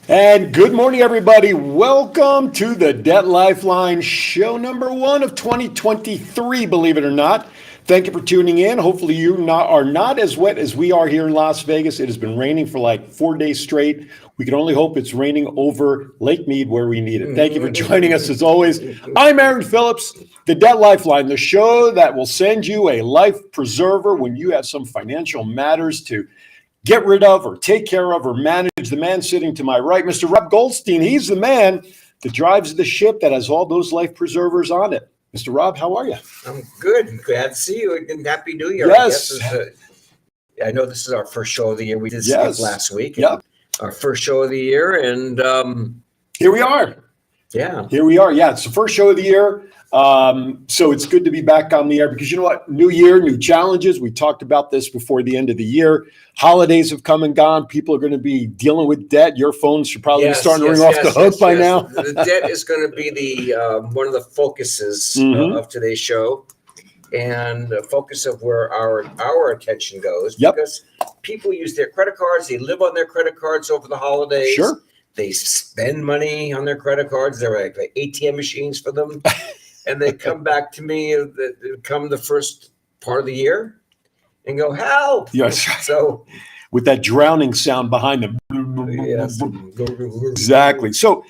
And good morning, everybody. Welcome to the Debt Lifeline show number 1 of 2023, believe it or not. Thank you for tuning in. Hopefully you are not as wet as we are here in Las Vegas. It has been raining for like 4 days straight. We can only hope it's raining over Lake Mead where we need it. Thank you for joining us as always. I'm Aaron Phillips, the Debt Lifeline, the show that will send you a life preserver when you have some financial matters to get rid of or take care of or manage. The man sitting to my right, Mr. Rob Goldstein, he's the man that drives the ship that has all those life preservers on it. Mr. Rob, how are you? I'm good. Glad to see you, and Happy New Year. Yes. I know this is our first show of the year. We did skip last week. Yep. Our first show of the year, and here we are. Yeah. Here we are. Yeah, it's the first show of the year. So it's good to be back on the air because you know what? New year, new challenges. We talked about this before the end of the year. Holidays have come and gone. People are going to be dealing with debt. Your phones should probably be starting to ring off the hook by now. The debt is going to be the one of the focuses of today's show, and the focus of where our attention goes. Yep. Because people use their credit cards. They live on their credit cards over the holidays. Sure. They spend money on their credit cards. They're like ATM machines for them. And they come back to me, come the first part of the year and go, help. Yes. So with that drowning sound behind them. Yes. Exactly. So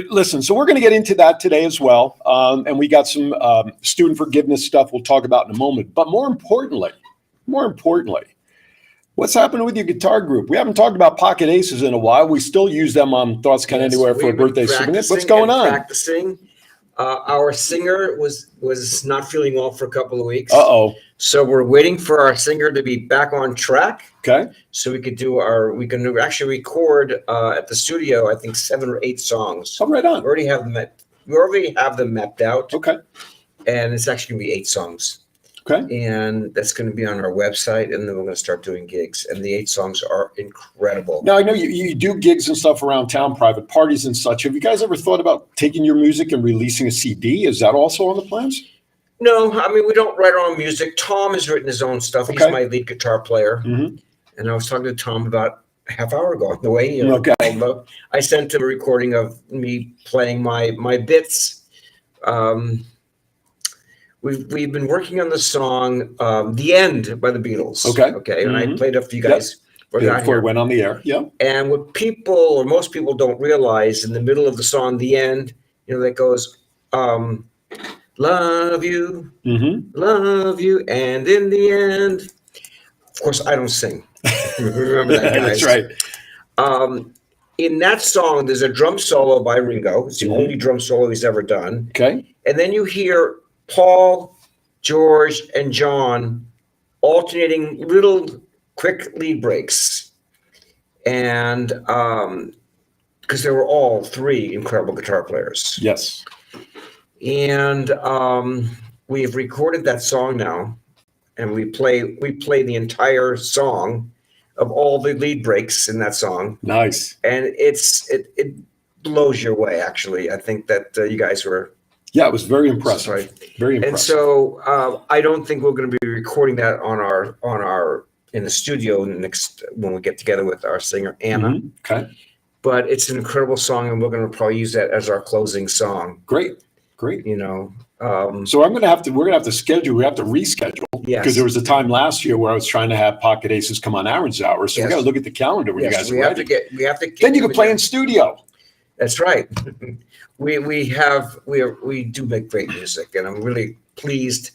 listen, so we're going to get into that today as well. And we got some student forgiveness stuff we'll talk about in a moment. But more importantly, what's happening with your guitar group? We haven't talked about Pocket Aces in a while. We still use them on Thoughts Can Anywhere for a birthday souvenir. What's going on? Practicing. Our singer was not feeling well for a couple of weeks. Uh-oh. So we're waiting for our singer to be back on track. Okay. So we can actually record at the studio, I think 7 or 8 songs. Oh, right on. We already have them mapped out. Okay. And it's actually gonna be 8 songs. Okay. And that's going to be on our website, and then we're going to start doing gigs. And the 8 songs are incredible. Now, I know you do gigs and stuff around town, private parties and such. Have you guys ever thought about taking your music and releasing a CD? Is that also on the plans? No, I mean, we don't write our own music. Tom has written his own stuff. Okay. He's my lead guitar player. Mm-hmm. And I was talking to Tom about a half hour ago on the way. Okay. I sent him a recording of me playing my bits. We've been working on the song "The End" by the Beatles. Okay. And I played it for you guys before it went on the air. Yeah. And what most people don't realize, in the middle of the song "The End," that goes, "Love you, love you," and in the end, of course, I don't sing. Remember that, guys? That's right. In that song, there's a drum solo by Ringo. It's the only drum solo he's ever done. Okay. And then you hear Paul, George, and John alternating little quick lead breaks. And because they were all 3 incredible guitar players. Yes. And we've recorded that song now, and we play the entire song of all the lead breaks in that song. Nice. And it blows your way, actually. I think that you guys were... Yeah, it was very impressive. Right. Very impressive. And so I don't think we're going to be recording that in the studio when we get together with our singer Anna. Okay. But it's an incredible song, and we're going to probably use that as our closing song. Great. So we're going to have to reschedule. Yes. Because there was a time last year where I was trying to have Pocket Aces come on Aaron's Hour. So we got to look at the calendar when you guys are ready. We have to. Then you can play in studio. That's right. We do make great music, and I'm really pleased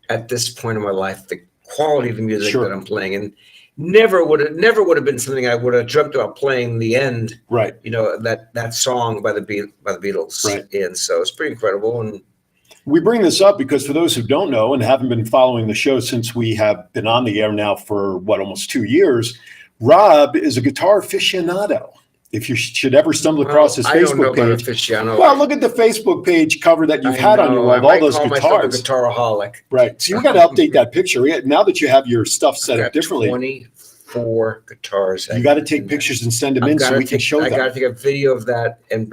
at this point in my life the quality of the music that I'm playing, and never would have been something I would have dreamt about playing. The End, right? That song by the Beatles, right? And so it's pretty incredible. And we bring this up because for those who don't know and haven't been following the show since we have been on the air now for almost 2 years, Rob is a guitar aficionado. If you should ever stumble across his Facebook page, well, look at the Facebook page cover that you've had on your wall, all those guitars. A guitaraholic. Right. So you got to update that picture. Now that you have your stuff set up differently. 24 guitars. You got to take pictures and send them in so we can show them. I got to take a video of that and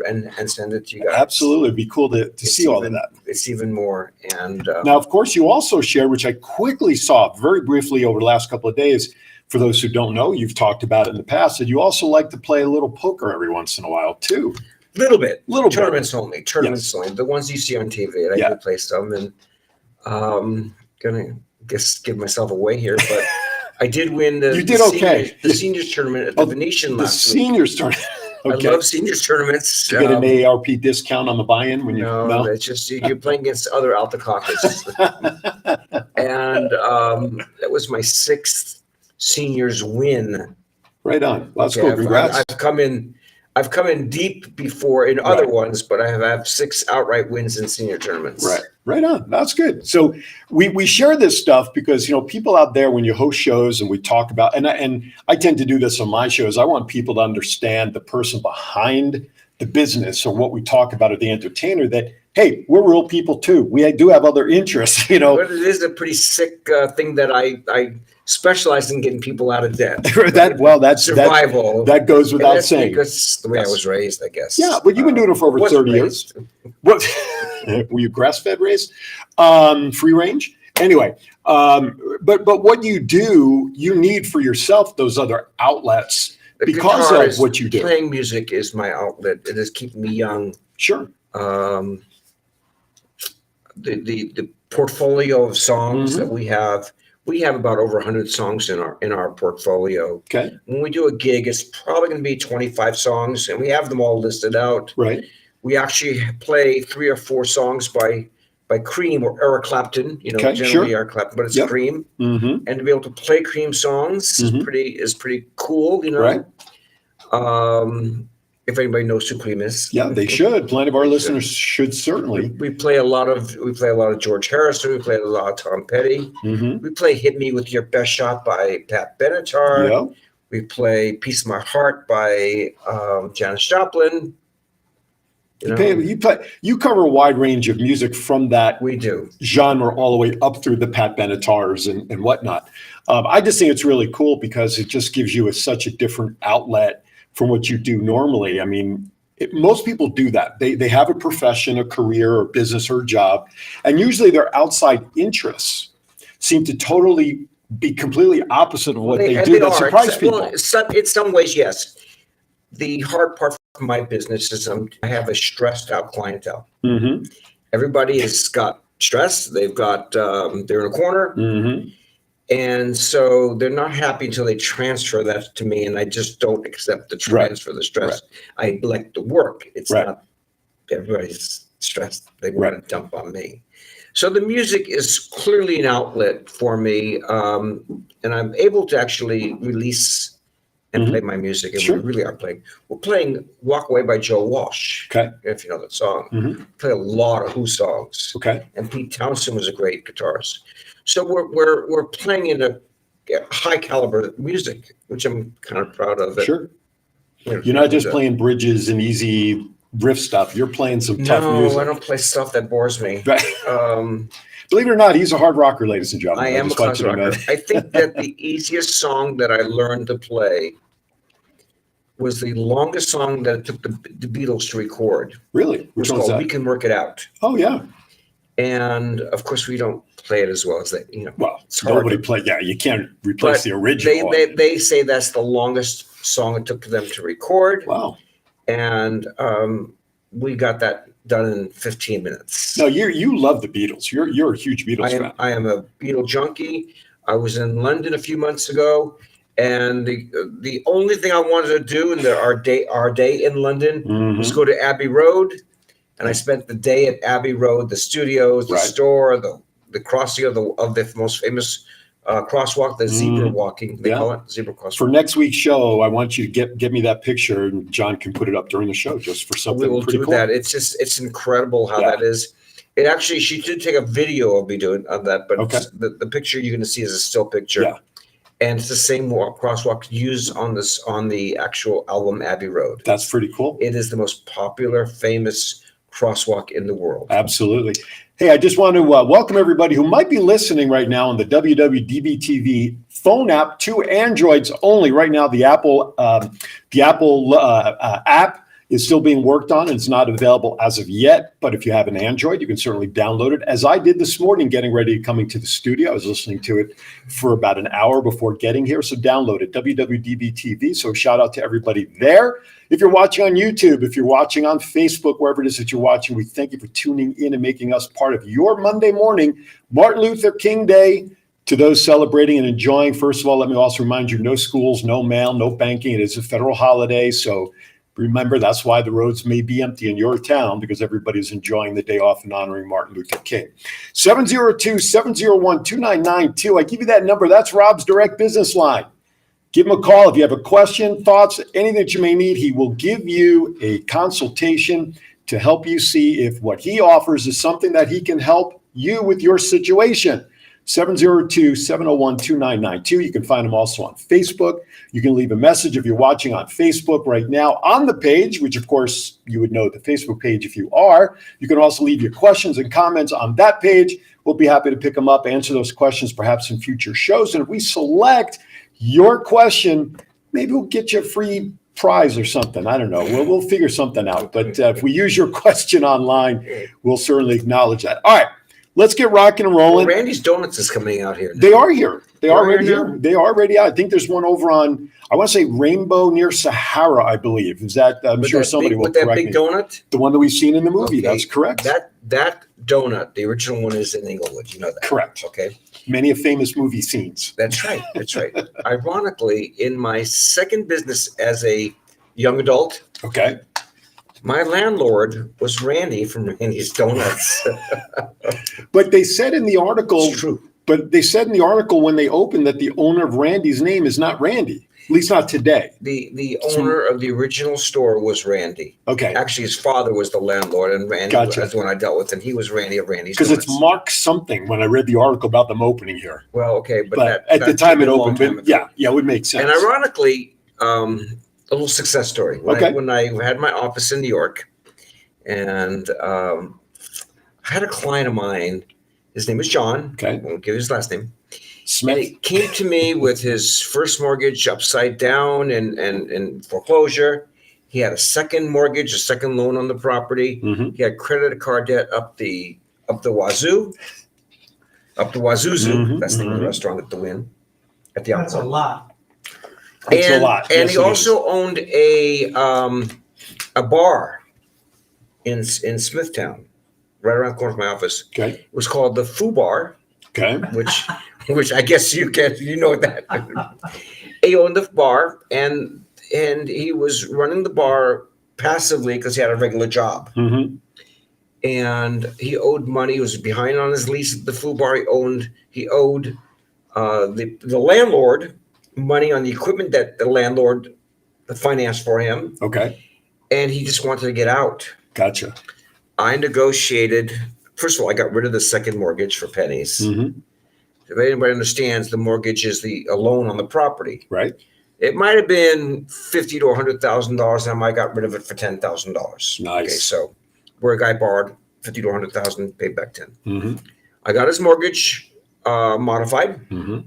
send it to you guys. Absolutely. It'd be cool to see all of that. It's even more. And now, of course, you also shared, which I quickly saw very briefly over the last couple of days, for those who don't know, you've talked about it in the past, that you also like to play a little poker every once in a while too. Little bit. Tournaments only. Tournaments only. The ones you see on TV. And I do play some, and gonna give myself away here, but I did win the seniors tournament at the Venetian last week. The seniors tournament. Okay. I love seniors tournaments. Do you get an AARP discount on the buy-in when you? No, it's just you're playing against other Alta Caucus. And that was my 6th seniors win. Right on. Well, that's cool. Congrats. I've come in deep before in other ones, but I have 6 outright wins in senior tournaments. Right on. That's good. So we share this stuff because, people out there, when you host shows and we talk about, and I tend to do this on my shows, I want people to understand the person behind the business or what we talk about, or the entertainer, that, hey, we're real people too. We do have other interests, But it is a pretty sick thing that I specialize in getting people out of debt. That's survival. That goes without saying. Because the way I was raised, I guess. Yeah, but you've been doing it for over 30 years. What were you grass-fed raised? Free range? Anyway, but what you do, you need for yourself those other outlets because of what you do. Playing music is my outlet. It is keeping me young. Sure. The portfolio of songs that we have about over 100 songs in our portfolio. Okay. When we do a gig, it's probably going to be 25 songs, and we have them all listed out. Right. We actually play 3 or 4 songs by Cream or Eric Clapton. Generally Eric Clapton, but it's Cream. Mm-hmm. And to be able to play Cream songs is pretty cool. Right. If anybody knows who Cream is. Yeah, they should. Plenty of our listeners should certainly. We play a lot of George Harrison. We play a lot of Tom Petty. Mm-hmm. We play "Hit Me with Your Best Shot" by Pat Benatar. Yeah. We play "Piece of My Heart" by Janis Joplin. You cover a wide range of music from that genre all the way up through the Pat Benatars and whatnot. I just think it's really cool because it just gives you such a different outlet from what you do normally. I mean, most people do that. They have a profession, a career, or business, or job, and usually their outside interests seem to totally be completely opposite of what they do. That surprise people. Well, in some ways, yes. The hard part of my business is I have a stressed out clientele. Mm-hmm. Everybody has got stress. They've got they're in a corner. Mm-hmm. And so they're not happy until they transfer that to me, and I just don't accept the transfer, the stress. I like the work. It's not everybody's stressed. They want to dump on me. So the music is clearly an outlet for me, and I'm able to actually release and play my music, and we really are playing. We're playing "Walk Away" by Joe Walsh. Okay, if you know that song. Mm-hmm. Play a lot of Who songs. Okay, and Pete Townsend was a great guitarist. So we're playing in a high caliber music, which I'm kind of proud of. Sure, you're not just playing bridges and easy riff stuff. You're playing some tough music. No, I don't play stuff that bores me. Believe it or not, he's a hard rocker, ladies and gentlemen. I am a classic rocker. I think that the easiest song that I learned to play was the longest song that it took the Beatles to record. Really? Which one's that? "We Can Work It Out." Oh, yeah. And of course, we don't play it as well as that. Well, nobody play. Yeah, you can't replace the original. They say that's the longest song it took them to record. Wow. And we got that done in 15 minutes. No, you love the Beatles. You're a huge Beatles fan. I am a Beatle junkie. I was in London a few months ago, and the only thing I wanted to do in our day in London was go to Abbey Road, and I spent the day at Abbey Road, the studios, the store, the crossing of the most famous crosswalk, the zebra walking. They call it zebra crosswalk. For next week's show, I want you to get me that picture, and John can put it up during the show just for something. We will do cool. that. It's incredible how that is. It actually, she did take a video of me doing of that, but the picture you're going to see is a still picture. Yeah. And it's the same crosswalk used on the actual album Abbey Road. That's pretty cool. It is the most popular, famous crosswalk in the world. Absolutely. Hey, I just want to welcome everybody who might be listening right now on the WWDBTV phone app to Androids only. Right now, the Apple app is still being worked on and it's not available as of yet. But if you have an Android, you can certainly download it. As I did this morning, getting ready, coming to the studio, I was listening to it for about an hour before getting here. So download it, WWDBTV. So shout out to everybody there. If you're watching on YouTube, if you're watching on Facebook, wherever it is that you're watching, we thank you for tuning in and making us part of your Monday morning. Martin Luther King Day. To those celebrating and enjoying, first of all, let me also remind you, no schools, no mail, no banking. It is a federal holiday. So remember, that's why the roads may be empty in your town, because everybody's enjoying the day off and honoring Martin Luther King. 702-701-2992. I give you that number. That's Rob's direct business line. Give him a call if you have a question, thoughts, anything that you may need. He will give you a consultation to help you see if what he offers is something that he can help you with your situation. 702-701-2992. You can find him also on Facebook. You can leave a message if you're watching on Facebook right now on the page, which of course you would know the Facebook page if you are. You can also leave your questions and comments on that page. We'll be happy to pick them up, answer those questions perhaps in future shows. And if we select your question, maybe we'll get you a free prize or something. I don't know. We'll figure something out. But if we use your question online, we'll certainly acknowledge that. All right. Let's get rocking and rolling. Well, Randy's Donuts is coming out here now. They are here. They are already here. They are already out. I think there's one over on, I want to say Rainbow near Sahara, I believe. Is that, I'm sure somebody will correct me. With that big donut? The one that we've seen in the movie. Okay. That's correct. That donut, the original one, is in Inglewood. You know that. Correct. Okay. Many of famous movie scenes. That's right. That's right. Ironically, in my second business as a young adult. Okay. My landlord was Randy from Randy's Donuts. But they said in the article, it's true. But they said in the article when they opened that the owner of Randy's name is not Randy, at least not today. The owner of the original store was Randy. Okay. Actually, his father was the landlord, and Randy was the one I dealt with, and he was Randy of Randy's Donuts. Because it's Mark something when I read the article about them opening here. Well, okay, but at the time it opened, yeah, it would make sense. And ironically, a little success story. When I had my office in New York, and I had a client of mine. His name is John. Okay. I won't give his last name. Smith. And he came to me with his first mortgage upside down and foreclosure. He had a second mortgage, a second loan on the property. Mm-hmm. He had credit card debt up the wazoo. Up the Wazoozu. Mm-hmm. That's the name of the restaurant at the Wynn. At the That's a lot. It's a lot. And yes, he also owned a bar in Smithtown, right around the corner from my office. Okay. It was called the Foo Bar. Okay. Which I guess you know that. He owned the bar, and he was running the bar passively because he had a regular job. Mm-hmm. And he owed money. He was behind on his lease at the Foo Bar. He owed the landlord money on the equipment that the landlord financed for him. Okay. And he just wanted to get out. Gotcha. I negotiated. First of all, I got rid of the second mortgage for pennies. Mm-hmm. If anybody understands, the mortgage is a loan on the property. Right. It might have been $50,000 to $100,000, and I got rid of it for $10,000. Nice. Okay, so where a guy borrowed $50,000 to $100,000, paid back 10. Mm-hmm. I got his mortgage modified. Mm-hmm.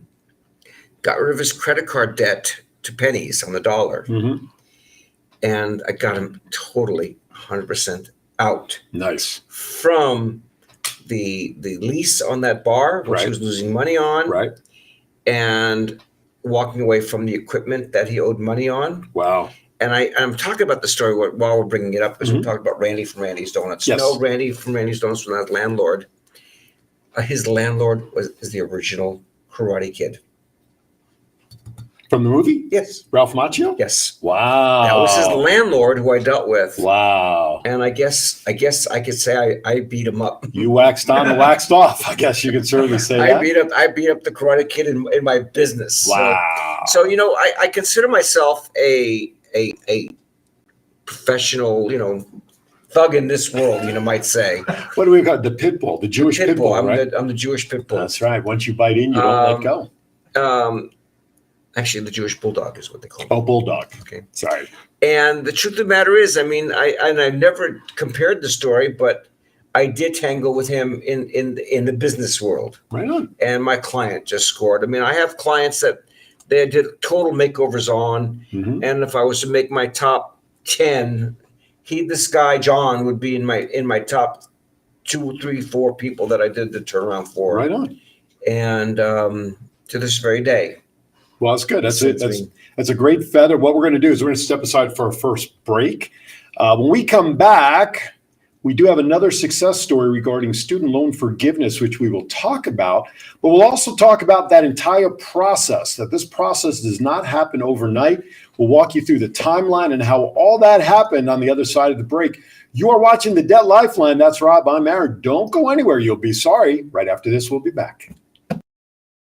Got rid of his credit card debt to pennies on the dollar. Mm-hmm. And I got him totally 100% out. Nice. From the lease on that bar, which he was losing money on. Right. And walking away from the equipment that he owed money on. Wow. And I'm talking about the story while we're bringing it up, because Mm-hmm. we're talking about Randy from Randy's Donuts. Yes. No, Randy from Randy's Donuts was not his landlord. His landlord is the original Karate Kid. From the movie? Yes. Ralph Macchio? Yes. Wow. That was his landlord who I dealt with. Wow. And I guess I could say I beat him up. You waxed on and waxed off. I guess you could certainly say I that. beat up the Karate Kid in my business. Wow. So I consider myself a professional, thug in this world, might say. What do we call it? The pit bull, the Jewish pit bull, right? I'm the Jewish pit bull. That's right. Once you bite in, you don't let go. Actually, the Jewish bulldog is what they call it. Oh, bulldog. Okay. Sorry. And the truth of the matter is, I never compared the story, but I did tangle with him in the business world. Right on. And my client just scored. I have clients that they did total makeovers on, Mm-hmm. and if I was to make my top 10 this guy John would be in my top 2, 3, 4 people that I did the turnaround for. Right on. And to this very day. Well, that's good. That's a great feather. What we're going to do is we're going to step aside for our first break. When we come back, we do have another success story regarding student loan forgiveness, which we will talk about. But we'll also talk about that entire process, that this process does not happen overnight. We'll walk you through the timeline and how all that happened on the other side of the break. You are watching the Debt Lifeline. That's Rob. I'm Aaron. Don't go anywhere. You'll be sorry. Right after this, we'll be back.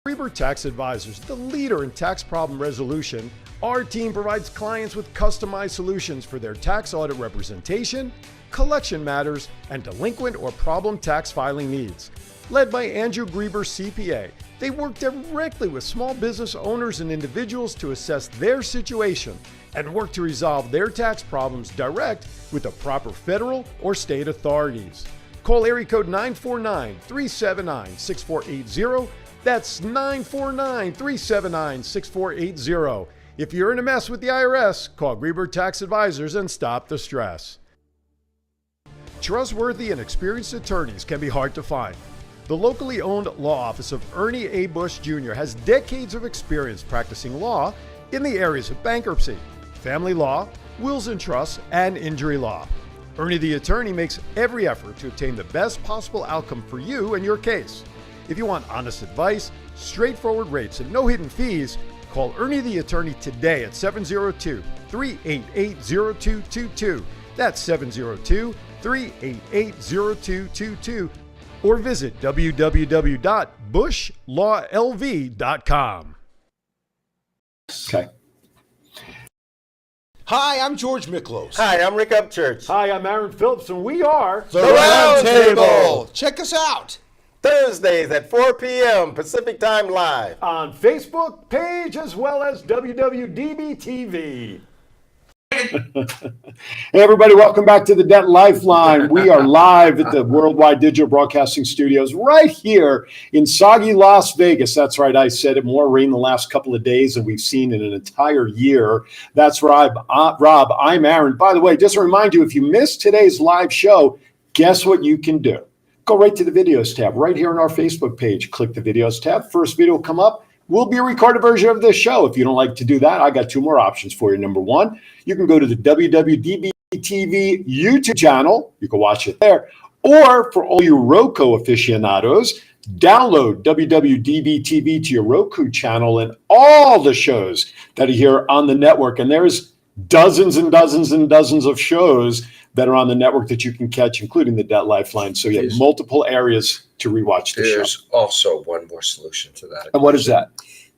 Grieber Tax Advisors, the leader in tax problem resolution. Our team provides clients with customized solutions for their tax audit representation, collection matters, and delinquent or problem tax filing needs. Led by Andrew Grieber, CPA, they work directly with small business owners and individuals to assess their situation and work to resolve their tax problems direct with the proper federal or state authorities. Call area code 949-379-6480. That's 949-379-6480. If you're in a mess with the IRS, call Grieber Tax Advisors and stop the stress. Trustworthy and experienced attorneys can be hard to find. The locally owned law office of Ernie A. Bush Jr. has decades of experience practicing law in the areas of bankruptcy, family law, wills and trusts, and injury law. Ernie the attorney makes every effort to obtain the best possible outcome for you and your case. If you want honest advice, straightforward rates, and no hidden fees, call Ernie the attorney today at 702-388-0222. That's 702-388-0222. Or visit www.bushlawlv.com. Okay. Hi, I'm George Miklos. Hi, I'm Rick Upchurch. Hi, I'm Aaron Phillips, and we are The Round Table. Check us out. Thursdays at 4 p.m. Pacific Time Live. on Facebook page as well as WWDBTV. Hey everybody, welcome back to the Debt Lifeline. We are live at the Worldwide Digital Broadcasting Studios right here in soggy Las Vegas. That's right, I said it. More rain the last couple of days than we've seen in an entire year. That's Rob. I'm Aaron. By the way, just to remind you, if you missed today's live show, guess what you can do? Go right to the videos tab right here on our Facebook page. Click the videos tab. First video will come up. Will be a recorded version of this show. If you don't like to do that, I got two more options for you. Number one, you can go to the WWDBTV YouTube channel. You can watch it there. Or for all you Roku aficionados, download WWDBTV to your Roku channel and all the shows that are here on the network. And there's dozens and dozens and dozens of shows that are on the network that you can catch, including the Debt Lifeline. So you have multiple areas to rewatch the show. There's also one more solution to that. And what is that?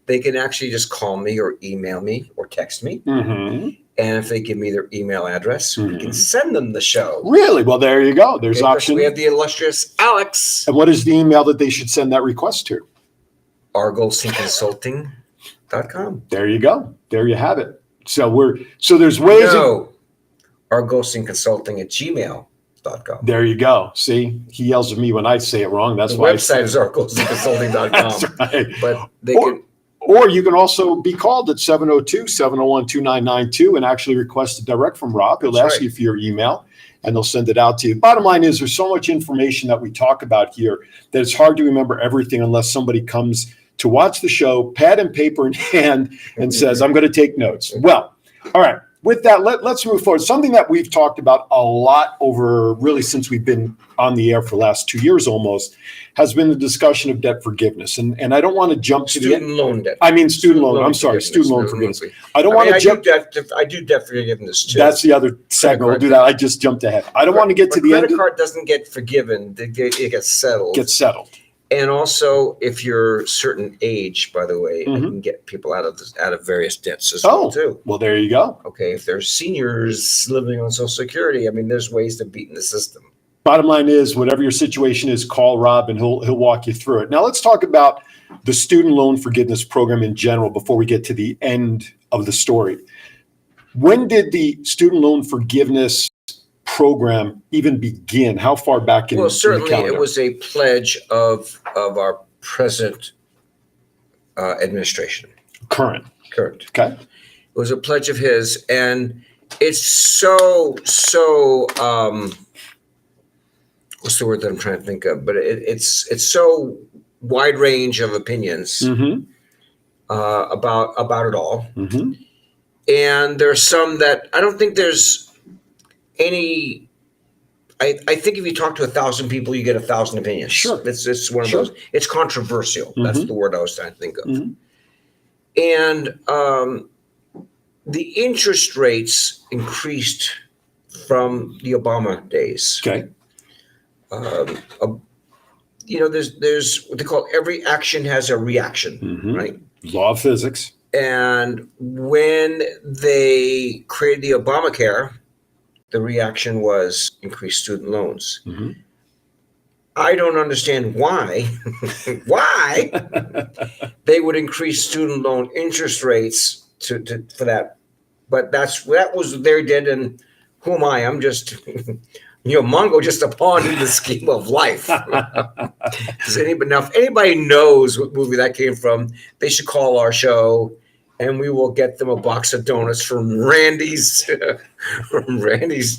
They can actually just call me or email me or text me. Mm-hmm. And if they give me their email address, we can send them the show. Really? Well, there you go. There's option. We have the illustrious Alex. And what is the email that they should send that request to? argosandconsulting.com. There you go. There you have it. So there's ways. No, argosandconsulting@gmail.com. There you go. See, he yells at me when I say it wrong. That's The why website is argosandconsulting.com. That's right. But they can. Or you can also be called at 702-701-2992 and actually request a direct from Rob. He'll ask you for your email and they'll send it out to you. Bottom line is there's so much information that we talk about here that it's hard to remember everything unless somebody comes to watch the show, pad and paper in hand, and says, I'm going to take notes. Well, all right. With that, let's move forward. Something that we've talked about a lot over really since we've been on the air for the last 2 years almost has been the discussion of debt forgiveness. And I don't want to jump to Student loan debt. I mean, student loan. I'm sorry, student loan forgiveness. I don't want to jump. I do debt forgiveness too. That's the other segment. We'll do that. I just jumped ahead. I don't want to get to the end. Credit card doesn't get forgiven. It gets settled. Gets settled. And also, if you're a certain age, by the way, you can get people out of various debts as well too. Well, there you go. Okay, if there's seniors living on Social Security, I mean, there's ways to beat in the system. Bottom line is, whatever your situation is, call Rob and he'll walk you through it. Now, let's talk about the student loan forgiveness program in general before we get to the end of the story. When did the student loan forgiveness program even begin? How far back in? Well, certainly the calendar? it was a pledge of our present administration. Current. Current. Okay. It was a pledge of his, and it's so what's the word that I'm trying to think of? But it's so wide range of opinions about it all. Mm-hmm. And there's some that I don't think there's any. I think if you talk to 1,000 people, you get 1,000 opinions. Sure. It's one of Sure. those. It's controversial. That's the word I was trying to think of. Mm-hmm. And the interest rates increased from the Obama days. Okay. There's what they call every action has a reaction, right? Law of physics. And when they created the Obamacare, the reaction was increased student loans. Mm-hmm. I don't understand why they would increase student loan interest rates for that. But that was what they did, and who am I? I'm just Mongo, just a pawn in the scheme of life. If anybody knows what movie that came from, they should call our show, and we will get them a box of donuts from Randy's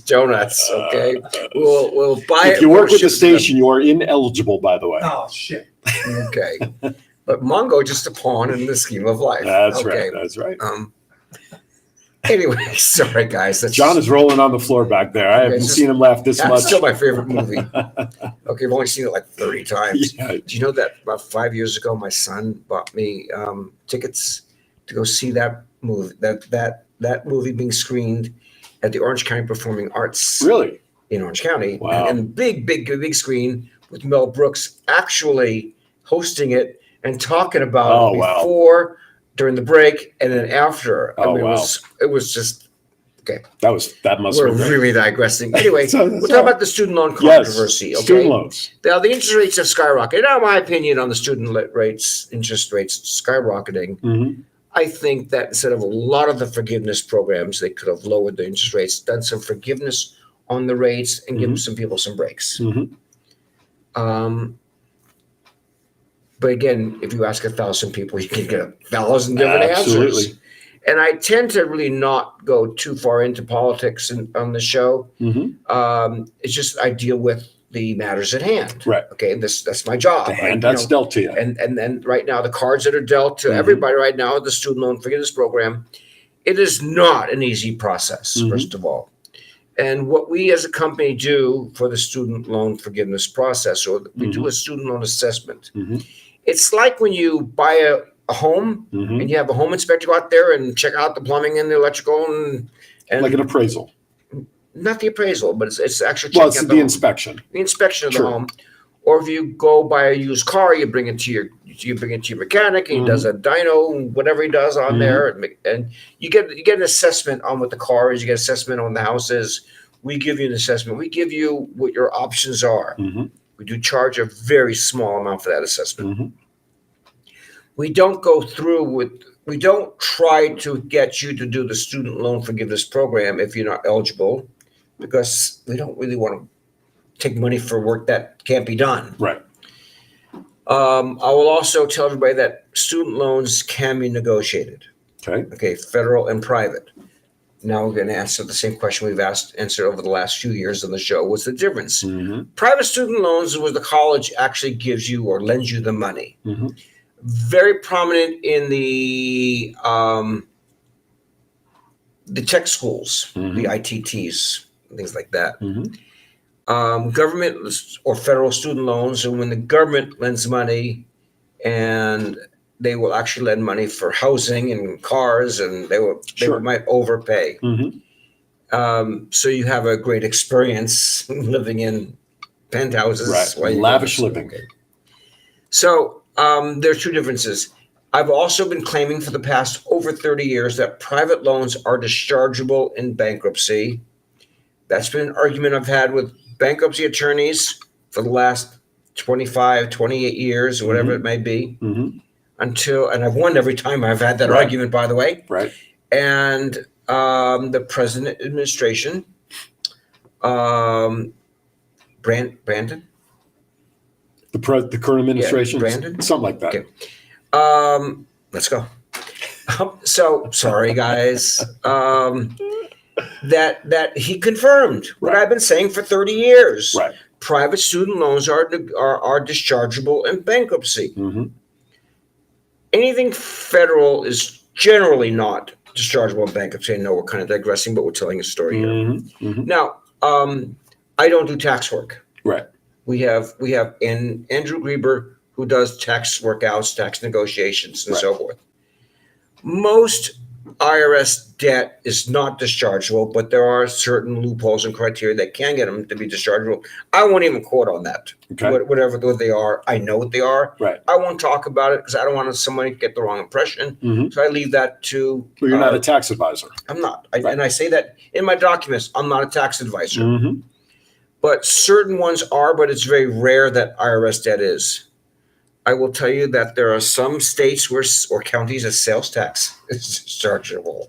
Donuts. Okay, we'll buy it. If you work with the station, you are ineligible, by the way. Oh, shit. Okay, but Mongo just a pawn in the scheme of life. That's okay. right. That's right. Anyway, sorry guys. John is rolling on the floor back there. I haven't seen him laugh this That's much. still my favorite movie. Okay, I've only seen it like 30 times. Yeah. Do you know that about 5 years ago, my son bought me tickets to go see that movie? That movie being screened at the Orange County Performing Arts. Really? In Orange County. Wow. And big screen with Mel Brooks actually hosting it and talking about it before, during the break, and then after. It was just okay. That must We're have been really digressing. Anyway, we'll talk about the student loan controversy. Yes, okay? student loans. Now, the interest rates have skyrocketed. Now, my opinion on the interest rates skyrocketing, I think that instead of a lot of the forgiveness programs, they could have lowered the interest rates, done some forgiveness on the rates, and given some people some breaks. But again, if you ask 1,000 people, you can get 1,000 different answers. And I tend to really not go too far into politics on the show. It's just I deal with the matters at hand. Right. Okay. That's my job. The hand that's dealt to you. And right now, the cards that are dealt to everybody right now, the student loan forgiveness program, it is not an easy process, first of all. And what we as a company do for the student loan forgiveness process, or we do a student loan assessment. It's like when you buy a home and you have a home inspector go out there and check out the plumbing and the electrical and like an appraisal. Not the appraisal, but it's actually checking out the inspection. The inspection of the home. Or if you go buy a used car, you bring it to your mechanic, and he does a dyno, whatever he does on there, and you get an assessment on what the car is. You get an assessment on the house is. We give you an assessment. We give you what your options are. We do charge a very small amount for that assessment. We don't go through with. We don't try to get you to do the student loan forgiveness program if you're not eligible, because we don't really want to take money for work that can't be done. Right. I will also tell everybody that student loans can be negotiated. Okay, federal and private. Now we're going to answer the same question we've answered over the last few years on the show. What's the difference? Private student loans is where the college actually gives you or lends you the money. Very prominent in the tech schools, the ITTs, things like that. Government or federal student loans, and when the government lends money, and they will actually lend money for housing and cars, and they might overpay. So you have a great experience living in penthouses, lavish living. Okay. So there are two differences. I've also been claiming for the past over 30 years that private loans are dischargeable in bankruptcy. That's been an argument I've had with bankruptcy attorneys for the last 25, 28 years, or whatever it may be. And I've won every time I've had that argument, by the way. And the present administration, Brandon? The current administration? Brandon? Something like that. Okay. Let's go. So, sorry, guys. that he confirmed what Right. I've been saying for 30 years. Right. Private student loans are dischargeable in bankruptcy. Mm-hmm. Anything federal is generally not dischargeable in bankruptcy. I know we're kind of digressing, but we're telling a story here. Mm-hmm. Mm-hmm. Now, I don't do tax work. Right. We have Andrew Grieber, who does tax workouts, tax negotiations, and so forth. Most IRS debt is not dischargeable, but there are certain loopholes and criteria that can get them to be dischargeable. I won't even quote on that. Okay. Whatever they are, I know what they are. Right. I won't talk about it because I don't want somebody to get the wrong impression. Mm-hmm. So I leave that to. Well, you're not a tax advisor. I'm not. Right. And I say that in my documents. I'm not a tax advisor. Mm-hmm. But certain ones are, but it's very rare that IRS debt is. I will tell you that there are some states or counties that sales tax is dischargeable.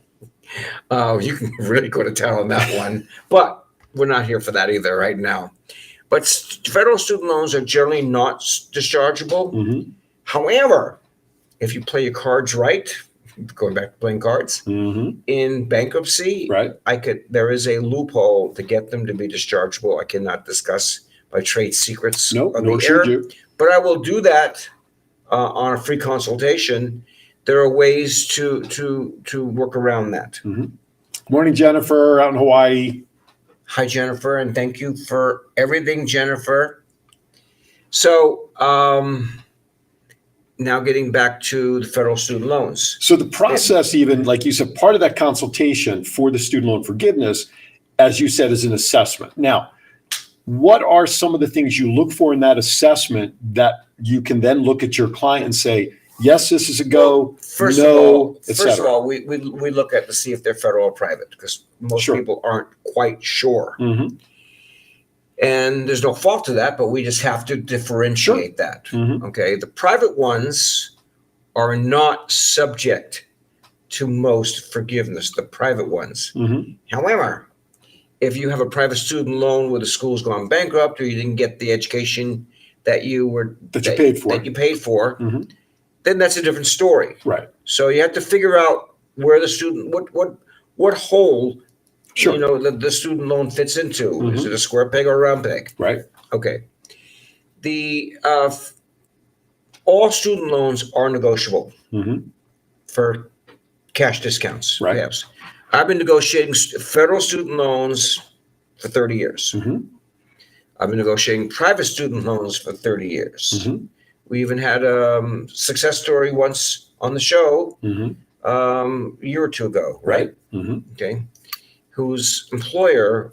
You can really go to town on that one, but we're not here for that either right now. But federal student loans are generally not dischargeable. Mm-hmm. However, if you play your cards right, going back to playing cards, Mm-hmm. in bankruptcy, Right. there is a loophole to get them to be dischargeable. I cannot discuss by trade secrets Nope, of nor the should air, you. but I will do that on a free consultation. There are ways to work around that. Morning, Jennifer, out in Hawaii. Hi, Jennifer, and thank you for everything, Jennifer. So now getting back to the federal student loans. So the process, even like you said, part of that consultation for the student loan forgiveness, as you said, is an assessment. Now, what are some of the things you look for in that assessment that you can then look at your client and say, yes, this is a go, First no, et of cetera? all, we look at to see if they're federal or private because most Sure. people aren't quite sure. Mm-hmm. And there's no fault to that, but we just have to differentiate that. Mhm. Okay. The private ones are not subject to most forgiveness, the private ones. Mm-hmm. However, if you have a private student loan where the school's gone bankrupt or you didn't get the education that you paid for, Mhm. then that's a different story. Right. So you have to figure out where the student, what hole, Sure. the student loan fits into. Mhm. Is it a square peg or a round peg? Right. Okay. All student loans are negotiable Mm-hmm. for cash discounts. Right. Yes. I've been negotiating federal student loans for 30 years. Mm-hmm. I've been negotiating private student loans for 30 years. Mm-hmm. We even had a success story once on the show Mm-hmm. a year or two ago, right? Mm-hmm. Okay. Whose employer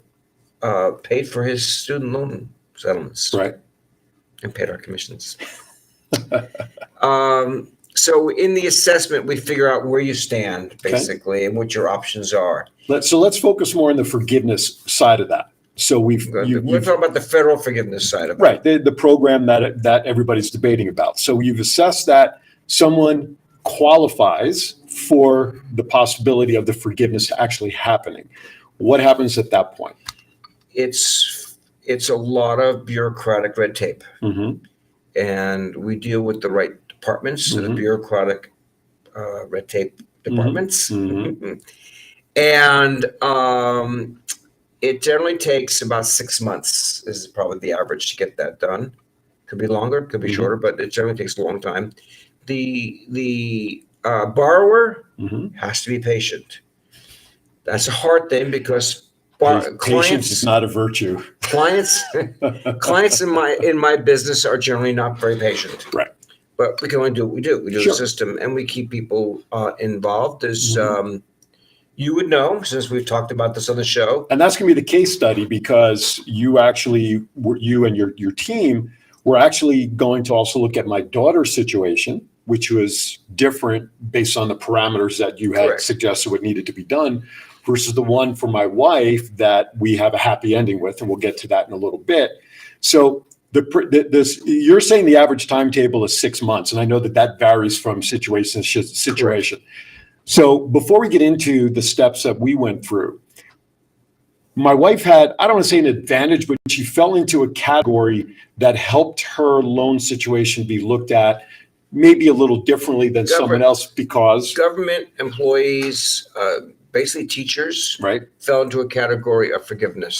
paid for his student loan settlements Right. and paid our commissions. So in the assessment, we figure out where you stand basically and what your options are. Let's focus more on the forgiveness side of that. So We're talking about the federal forgiveness side of it. right, the program that everybody's debating about. So you've assessed that someone qualifies for the possibility of the forgiveness actually happening. What happens at that point? It's a lot of bureaucratic red tape, Mm-hmm. and we deal with the right departments, the Mhm. bureaucratic red tape departments, Mhm. and it generally takes about 6 months is probably the average to get that done. Could be longer, could be Mhm. shorter, but it generally takes a long time. The borrower Mm-hmm. has to be patient. That's a hard thing because Patience is not a virtue. clients in my business are generally not very patient. Right. But we can only do what we do. We do Sure. the system, and we keep people involved. As Mhm. you would know, since we've talked about this on the show. And that's going to be the case study because you and your team were actually going to also look at my daughter's situation, which was different based on the parameters that you had Correct. suggested what needed to be done versus the one for my wife that we have a happy ending with. And we'll get to that in a little bit. So you're saying the average timetable is 6 months. And I know that varies from situation to situation. So before we get into the steps that we went through, my wife had, I don't want to say an advantage, but she fell into a category that helped her loan situation be looked at maybe a little differently than someone else because Government employees, basically teachers Right. fell into a category of forgiveness.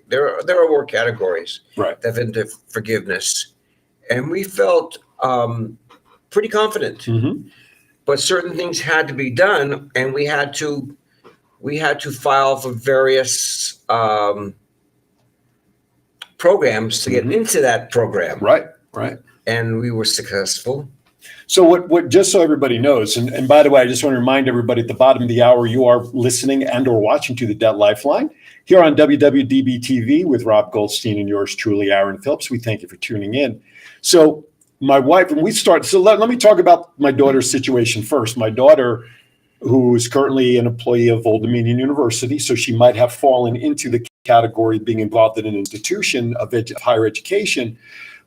There are more categories Right. that fell into forgiveness, and we felt pretty confident. Mm-hmm. But certain things had to be done, and we had to file for various programs to get into that program. Right. Right. And we were successful. So what just so everybody knows, and by the way, I just want to remind everybody at the bottom of the hour, you are listening and or watching to the Debt Lifeline here on WWDBTV with Rob Goldstein and yours truly, Aaron Phillips. We thank you for tuning in. So my wife, and we start, so let me talk about my daughter's situation first. My daughter, who is currently an employee of Old Dominion University, so she might have fallen into the category of being involved in an institution of higher education.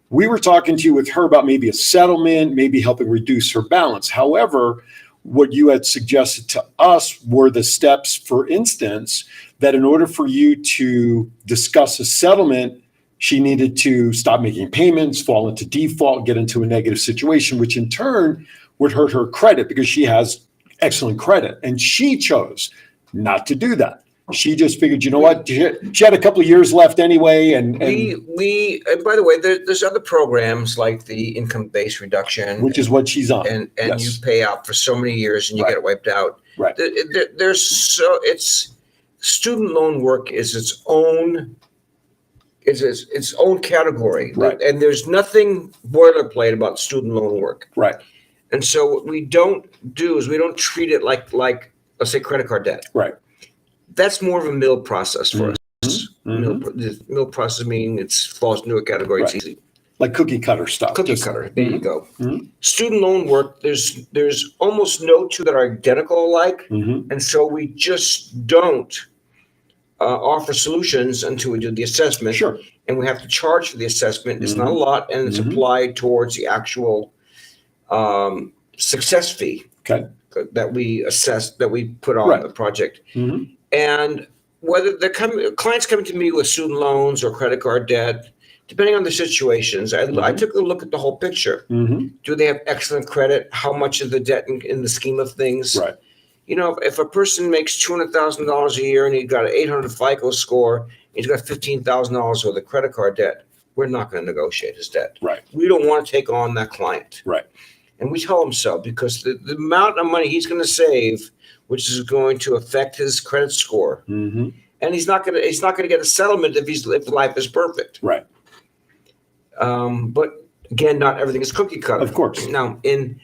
We were talking to you with her about maybe a settlement, maybe helping reduce her balance. However, what you had suggested to us were the steps, for instance, that in order for you to discuss a settlement, she needed to stop making payments, fall into default, get into a negative situation, which in turn would hurt her credit because she has excellent credit. And she chose not to do that. She just figured, you know what? She had a couple of years left anyway. And by the way, there's other programs like the income-based reduction, which is what she's on. And Yes. you pay out for so many years and you get it wiped out. Right. It's student loan work is its own category. Right. And there's nothing boilerplate about student loan work. Right. And so what we don't do is we don't treat it like let's say credit card debt. Right. That's more of a mill process for us. Mm-hmm. Mill process meaning it falls into a category. It's Right. easy. Like cookie cutter stuff. Cookie cutter. There you go. Mhm. Student loan work. There's almost no two that are identical alike, Mm-hmm. and so we just don't offer solutions until we do the assessment. Sure. And we have to charge for the assessment. It's not a lot, and it's applied towards the actual success fee Okay. that we assess, that we put on Right. the project. Mm-hmm. And whether clients coming to me with student loans or credit card debt, depending on the situations, I took a look at the whole picture. Mm-hmm. Do they have excellent credit? How much is the debt in the scheme of things? Right. You know, if a person makes $200,000 a year and he's got an 800 FICO score, he's got $15,000 worth of credit card debt, we're not going to negotiate his debt. Right. We don't want to take on that client. Right. And we tell him so because the amount of money he's going to save, which is going to affect his credit score, Mm-hmm. and he's not going to get a settlement if life is perfect. Right. But again, not everything is cookie cutter. Of course. Now, in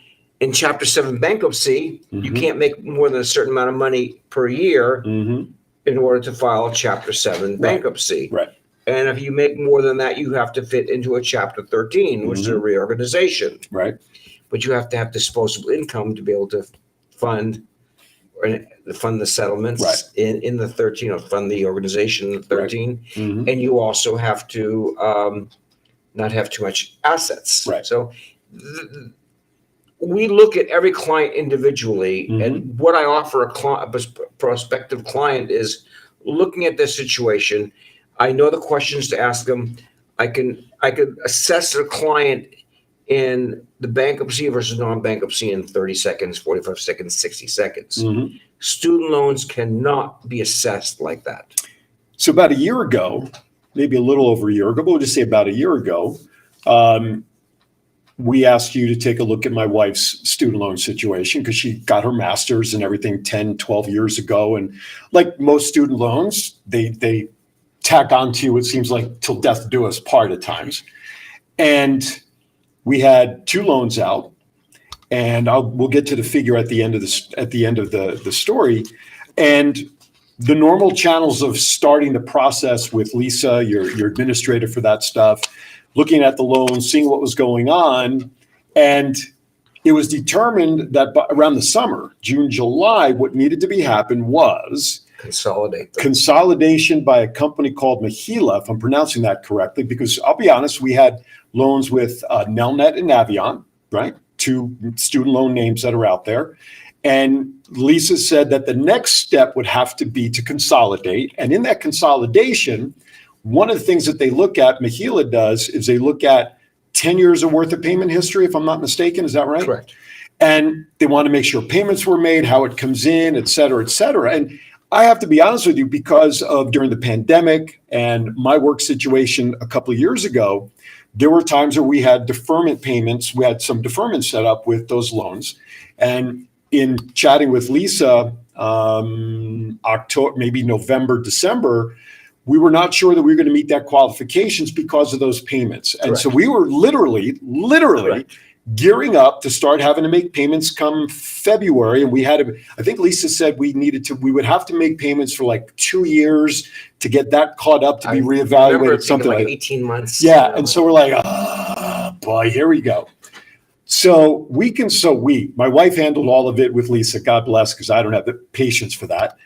Chapter 7 bankruptcy, you can't make more than a certain amount of money per year Mm-hmm. in order to file a Chapter 7 bankruptcy. Right. And if you make more than that, you have to fit into a Chapter 13, which is a reorganization. Right. But you have to have disposable income to be able to fund the settlements Right. in the 13, or fund the organization in the 13. Mm-hmm. And you also have to not have too much assets. Right. So we look at every client individually, and what I offer a prospective client is looking at their situation. I know the questions to ask them. I can assess a client in the bankruptcy versus non-bankruptcy in 30 seconds, 45 seconds, 60 seconds. Mm-hmm. Student loans cannot be assessed like that. So about a year ago, maybe a little over a year ago, but we'll just say about a year ago, we asked you to take a look at my wife's student loan situation because she got her master's and everything 10, 12 years ago. And like most student loans, they tack on to you, it seems like, till death do us part at times. And we had 2 loans out, and we'll get to the figure at the end of the story. And the normal channels of starting the process with Lisa, your administrator for that stuff, looking at the loans, seeing what was going on. And it was determined that around the summer, June, July, what needed to be happen was consolidation by a company called Mahila, if I'm pronouncing that correctly, because I'll be honest, we had loans with Nelnet and Navient, right? 2 student loan names that are out there. And Lisa said that the next step would have to be to consolidate. And in that consolidation, one of the things that they look at, Mahila does, is they look at 10 years of worth of payment history, if I'm not mistaken. Is that right? Correct. And they want to make sure payments were made, how it comes in, et cetera, et cetera. And I have to be honest with you, because of during the pandemic and my work situation a couple of years ago, there were times where we had deferment payments. We had some deferment set up with those loans. And in chatting with Lisa, October, maybe November, December, we were not sure that we were going to meet that qualifications because of those payments. And Correct. so we were literally Correct. gearing up to start having to make payments come February. And we had to, I think Lisa said we would have to make payments for like 2 years to get that caught up to be Remember reevaluated, it something taking like 18 months. Yeah. And so we're like, oh boy, here we go. So my wife handled all of it with Lisa, God bless, because I don't have the patience for that.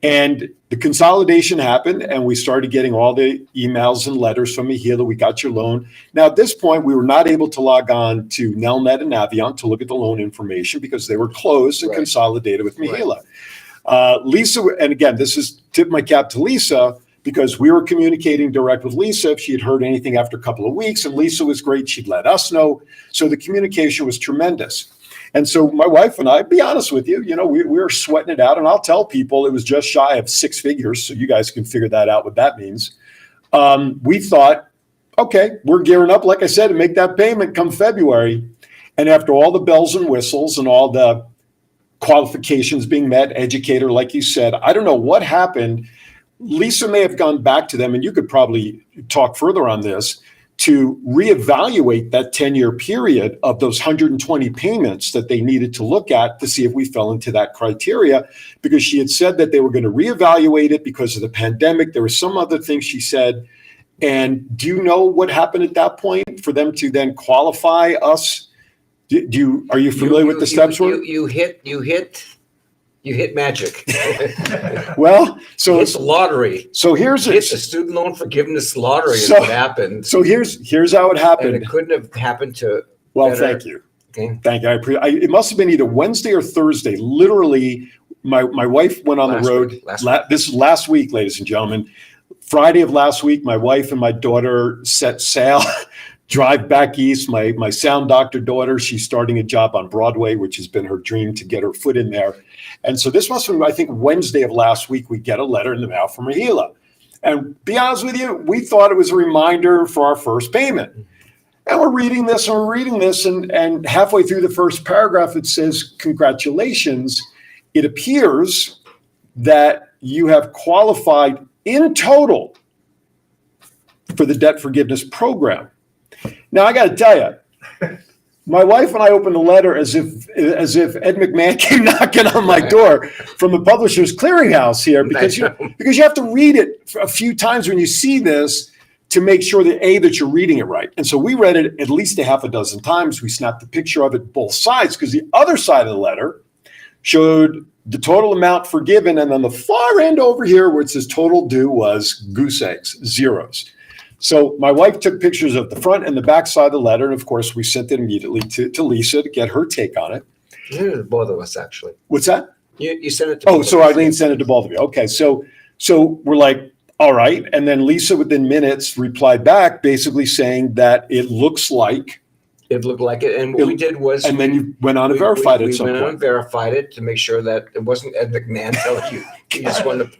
And the consolidation happened, and we started getting all the emails and letters from Mahila. We got your loan. Now, at this point, we were not able to log on to Nelnet and Navient to look at the loan information because they were closed and Right. consolidated with Mahila. Lisa, and again, this is tip my cap to Lisa, because we were communicating direct with Lisa if she had heard anything after a couple of weeks, and Lisa was great. She'd let us know. So the communication was tremendous. And so my wife and I, be honest with you, we were sweating it out. And I'll tell people it was just shy of 6 figures. So you guys can figure that out, what that means. We thought, okay, we're gearing up, like I said, to make that payment come February. And after all the bells and whistles and all the qualifications being met, educator, like you said, I don't know what happened. Lisa may have gone back to them, and you could probably talk further on this, to reevaluate that 10-year period of those 120 payments that they needed to look at to see if we fell into that criteria, because she had said that they were going to reevaluate it because of the pandemic. There were some other things she said. And do you know what happened at that point for them to then qualify us? Are you familiar with the steps? You hit magic. Well, so It's lottery. So here's It's a student loan forgiveness lottery is So- what happened. So here's how it And happened. it couldn't have happened to Well, better. thank you. Okay. Thank you. It must have been either Wednesday or Thursday. Literally, my wife went on Last the road. week, last week. This is last week, ladies and gentlemen. Friday of last week, my wife and my daughter set sail, drive back east. My sound doctor daughter, she's starting a job on Broadway, which has been her dream to get her foot in there. And so this must have been, I think, Wednesday of last week, we get a letter in the mail from Mahila. And be honest with you, we thought it was a reminder for our first payment. And we're reading this and halfway through the first paragraph, it says, congratulations. It appears that you have qualified in total for the debt forgiveness program. Now, I got to tell you, my wife and I opened the letter as if Ed McMahon came knocking on my door from the Publishers Clearinghouse here, because you have to read it a few times when you see this to make sure that you're reading it right. And so we read it at least a half a dozen times. We snapped a picture of it both sides, because the other side of the letter showed the total amount forgiven, and on the far end over here where it says total due was goose eggs, zeros. So my wife took pictures of the front and the back side of the letter, and of course we sent it immediately to Lisa to get her take on it. Yeah, both of us, actually. What's that? You sent it to Oh, both so of us. Eileen sent it to both of you. Okay, so we're like, all right. And then Lisa within minutes replied back basically saying that it looks like, It looked like it. And what we did was. and then you went on and verified it at some We went on point. and verified it to make sure that it wasn't Ed McMahon telling you. He just wanted to.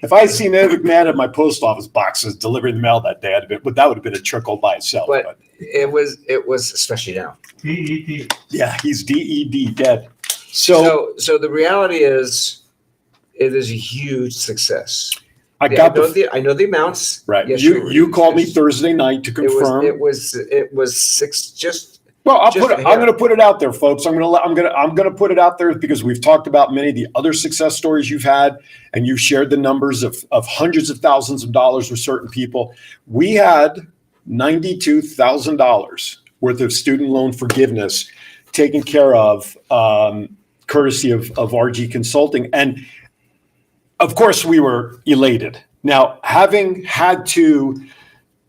If I had seen Ed McMahon at my post office boxes delivering the mail that day, but that would have been a trickle by itself. But it was, especially now. Yeah, he's DED, dead. So So the reality is, it is a huge success. I Yeah, got I know the amounts. right. Yes, You called me yes. Thursday night to confirm. It was six. Just Well, I'm just a going hair. to put it out there, folks. I'm going to put it out there because we've talked about many of the other success stories you've had, and you've shared the numbers of hundreds of thousands of dollars with certain people. We had $92,000 worth of student loan forgiveness taken care of, courtesy of RG Consulting, and of course we were elated. Now, having had to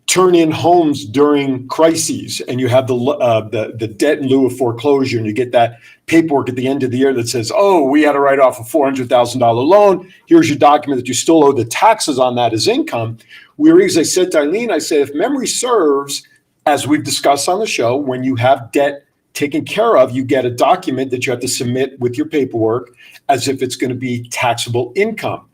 turn in homes during crises, and you have the debt in lieu of foreclosure, and you get that paperwork at the end of the year that says, oh, we had to write off a $400,000 loan. Here's your document that you still owe the taxes on that as income. As I said to Eileen, I said, if memory serves, as we've discussed on the show, when you have debt taken care of, you get a document that you have to submit with your paperwork as if it's going to be taxable income.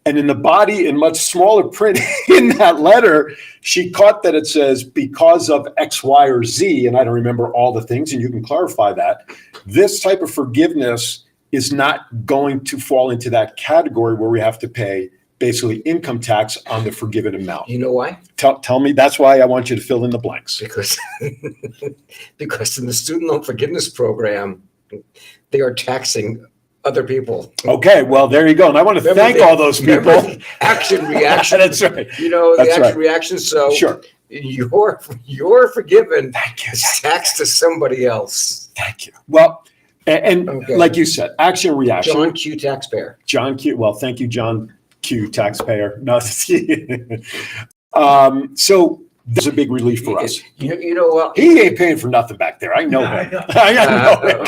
And in the body, in much smaller print in that letter, she caught that it says, because of X, Y, or Z, and I don't remember all the things, and you can clarify that, this type of forgiveness is not going to fall into that category where we have to pay basically income tax on the forgiven amount. You know why? Tell me, that's why I want you to fill in the blanks. Because because in the student loan forgiveness program, they are taxing other people. Okay, well, there you go. And I want to thank all those people. Action, reaction. That's right. You know, the That's action, right. reaction. So Sure. you're forgiven. Thank you. Taxed to somebody else. Thank you. Well, and Okay. like you said, action, reaction. John Q. Taxpayer. John Q. Well, thank you, John Q. Taxpayer. No, so there's a big relief for us. You know what? He ain't paying for nothing back there. I know him. I know him.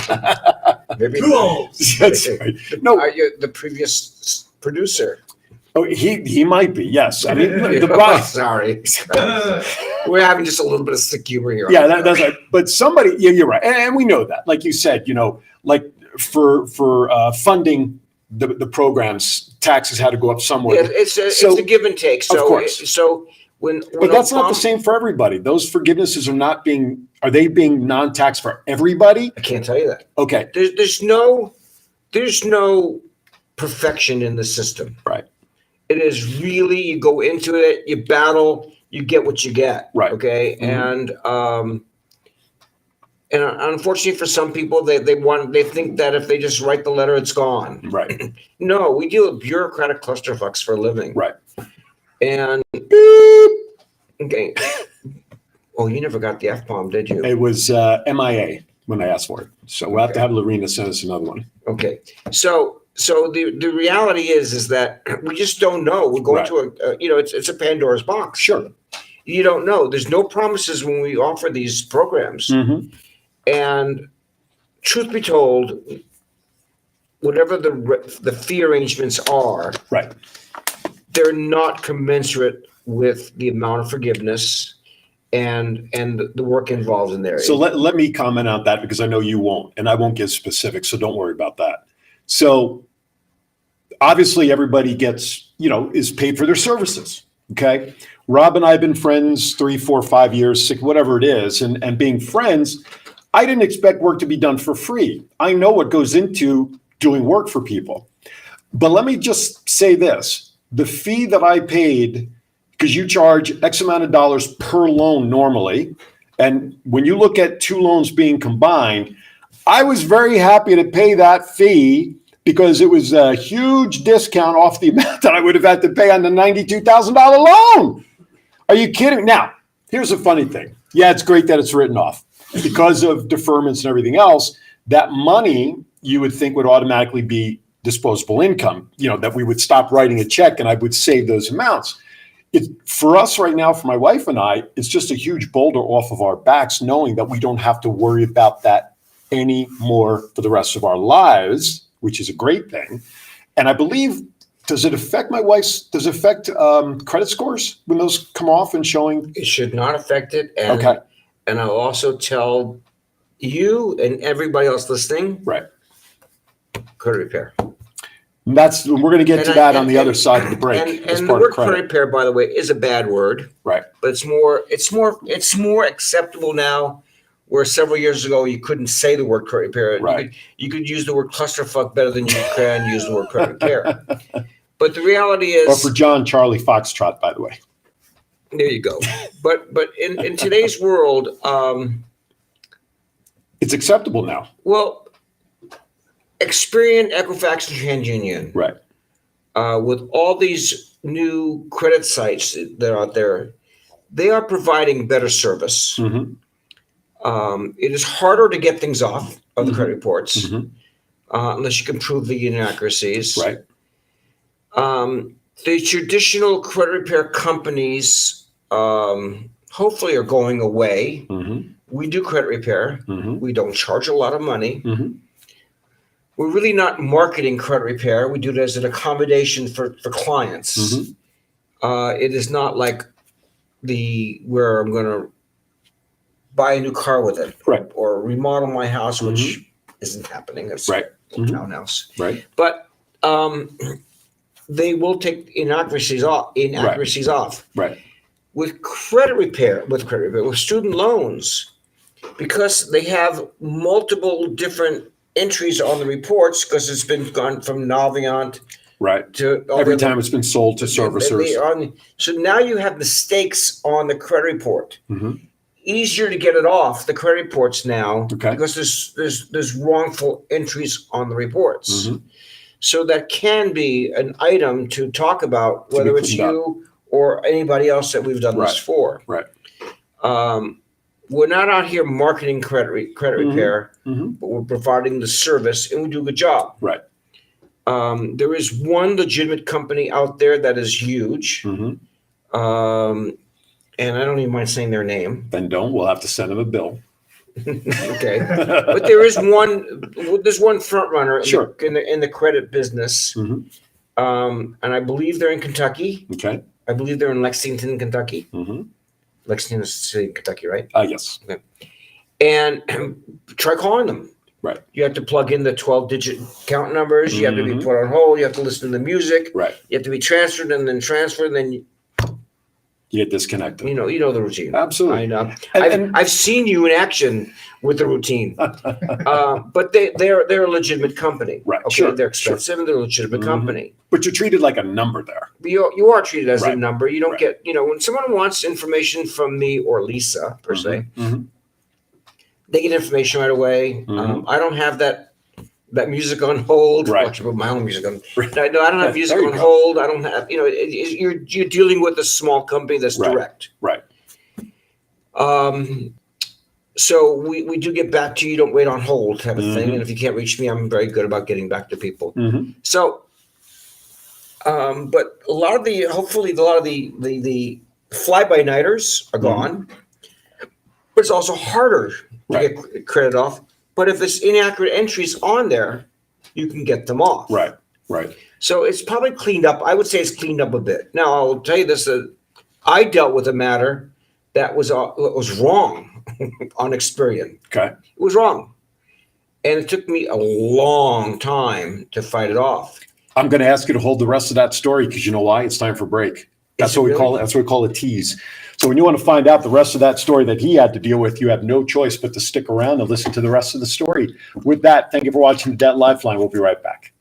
Maybe That's right. No, Are you the previous producer? oh, he might be. Yes, I mean the Oh, boss. sorry. We're having just a little bit of sick humor here. Yeah, that's right. But somebody, yeah, you're right, and we know that. Like you said, like for funding the programs, taxes had to go up somewhere. Yeah, it's So- a give and take. So, course. so when But that's not Obama- the same for everybody. Those forgivenesses are they being non-tax for everybody? I can't tell you that. Okay, There's no perfection in the system. right, It is really, you go into it, you battle, you get what you get. Right. Okay. Mhm. And unfortunately for some people, they think that if they just write the letter, it's gone. right, No, we deal with bureaucratic clusterfucks for a living. right. And okay. Oh, you never got the F-bomb, did you? It was MIA when I asked for it. So we'll have to have Lorena send us another one. Okay. So the reality is that we just don't know. We're going to it's a Pandora's box. Sure. You don't know. There's no promises when we offer these programs. Mm-hmm. And truth be told, whatever the fee arrangements are, Right. they're not commensurate with the amount of forgiveness and the work involved in there. So let me comment on that because I know you won't, and I won't give specifics, so don't worry about that. So obviously everybody gets, is paid for their services. Okay. Rob and I have been friends 3, 4, 5 years, 6, whatever it is. And being friends, I didn't expect work to be done for free. I know what goes into doing work for people. But let me just say this, the fee that I paid, because you charge X amount of dollars per loan normally. And when you look at 2 loans being combined, I was very happy to pay that fee because it was a huge discount off the amount that I would have had to pay on the $92,000 loan. Are you kidding? Now, here's the funny thing. Yeah, it's great that it's written off because of deferments and everything else. That money you would think would automatically be disposable income, that we would stop writing a check and I would save those amounts. For us right now, for my wife and I, it's just a huge boulder off of our backs, knowing that we don't have to worry about that anymore for the rest of our lives, which is a great thing. And I believe, does it affect credit scores when those come off and showing? It should not affect it. And, Okay. And I'll also tell you and everybody else listening, Right. credit repair. And we're going to get to that on the other side of the break as And the part word of credit credit. repair, by the way, is a bad word, Right. but it's more acceptable now. Where several years ago you couldn't say the word credit repair. Right. You could use the word clusterfuck better than you can use the word credit repair. But the reality is, Or for John Charlie Foxtrot, by the way. there you go. But in today's world, It's acceptable now. well, Experian, Equifax, and TransUnion, Right. with all these new credit sites that are out there, they are providing better service. Mm-hmm. It is harder to get things off of the Mhm. credit reports Mhm. unless you can prove the inaccuracies. Right. The traditional credit repair companies hopefully are going away. Mm-hmm. We do credit repair. Mm-hmm. We don't charge a lot of money. Mm-hmm. We're really not marketing credit repair. We do it as an accommodation for clients. Mhm. It is not like where I'm going to buy a new car with it, Right. or remodel my house, which isn't happening. It's Right. a townhouse. Right. But they will take inaccuracies off. Right. With credit repair, with student loans, because they have multiple different entries on the reports, because it's been gone from Navient Right. to Every time it's been sold to servicers. So now you have mistakes on the credit report. Mm-hmm. Easier to get it off the credit reports now, Okay. because there's wrongful entries on the reports. Mm-hmm. So that can be an item to talk about, To be whether it's cleaned up. you or anybody else that we've done this for. Right. We're not out here marketing credit repair, Mm-hmm. but we're providing the service, and we do a good job. Right. There is one legitimate company out there that is huge, Mm-hmm. and I don't even mind saying their name. Then don't. We'll have to send them a bill. Okay, but there is one. There's one front runner Sure. in the credit business, Mm-hmm. and I believe they're in Kentucky. Okay. I believe they're in Lexington, Kentucky. Mm-hmm. Lexington is a city in Kentucky, right? Yes. And try calling them. Right. You have to plug in the 12-digit account numbers. You have to be Mhm. put on hold. You have to listen to the music. Right. You have to be transferred and then transferred. And then You get disconnected. you know the routine. Absolutely. I know. And- I've seen you in action with the routine. But they're a legitimate company. Right, Okay, sure, they're expensive and they're a legitimate Mhm. company. But you're treated like a number there. You are treated as a Right. number. You don't Right. get, when someone wants information from me or Lisa per se, Mhm. they get information right away. Mhm. I don't have that music on hold. Right. I should put my own music on. Right. No, I don't have music There you on go. hold. I don't have, you're dealing with a small company that's Right. direct. Right. So we do get back to you. Don't wait on hold type of thing. Mhm. And if you can't reach me, I'm very good about getting back to people. Mhm. So, but hopefully a lot of the fly-by-nighters are Mhm. gone, but it's also harder to Right. get credit off. But if there's inaccurate entries on there, you can get them off. Right. Right. So it's probably cleaned up. I would say it's cleaned up a bit. Now I'll tell you this: I dealt with a matter that was wrong on Experian. Okay. It was wrong, and it took me a long time to fight it off. I'm going to ask you to hold the rest of that story because you know why? It's time for break. That's Is it what we really? call it. That's what we call a tease. So when you want to find out the rest of that story that he had to deal with, you have no choice but to stick around and listen to the rest of the story. With that, thank you for watching the Debt Lifeline. We'll be right back.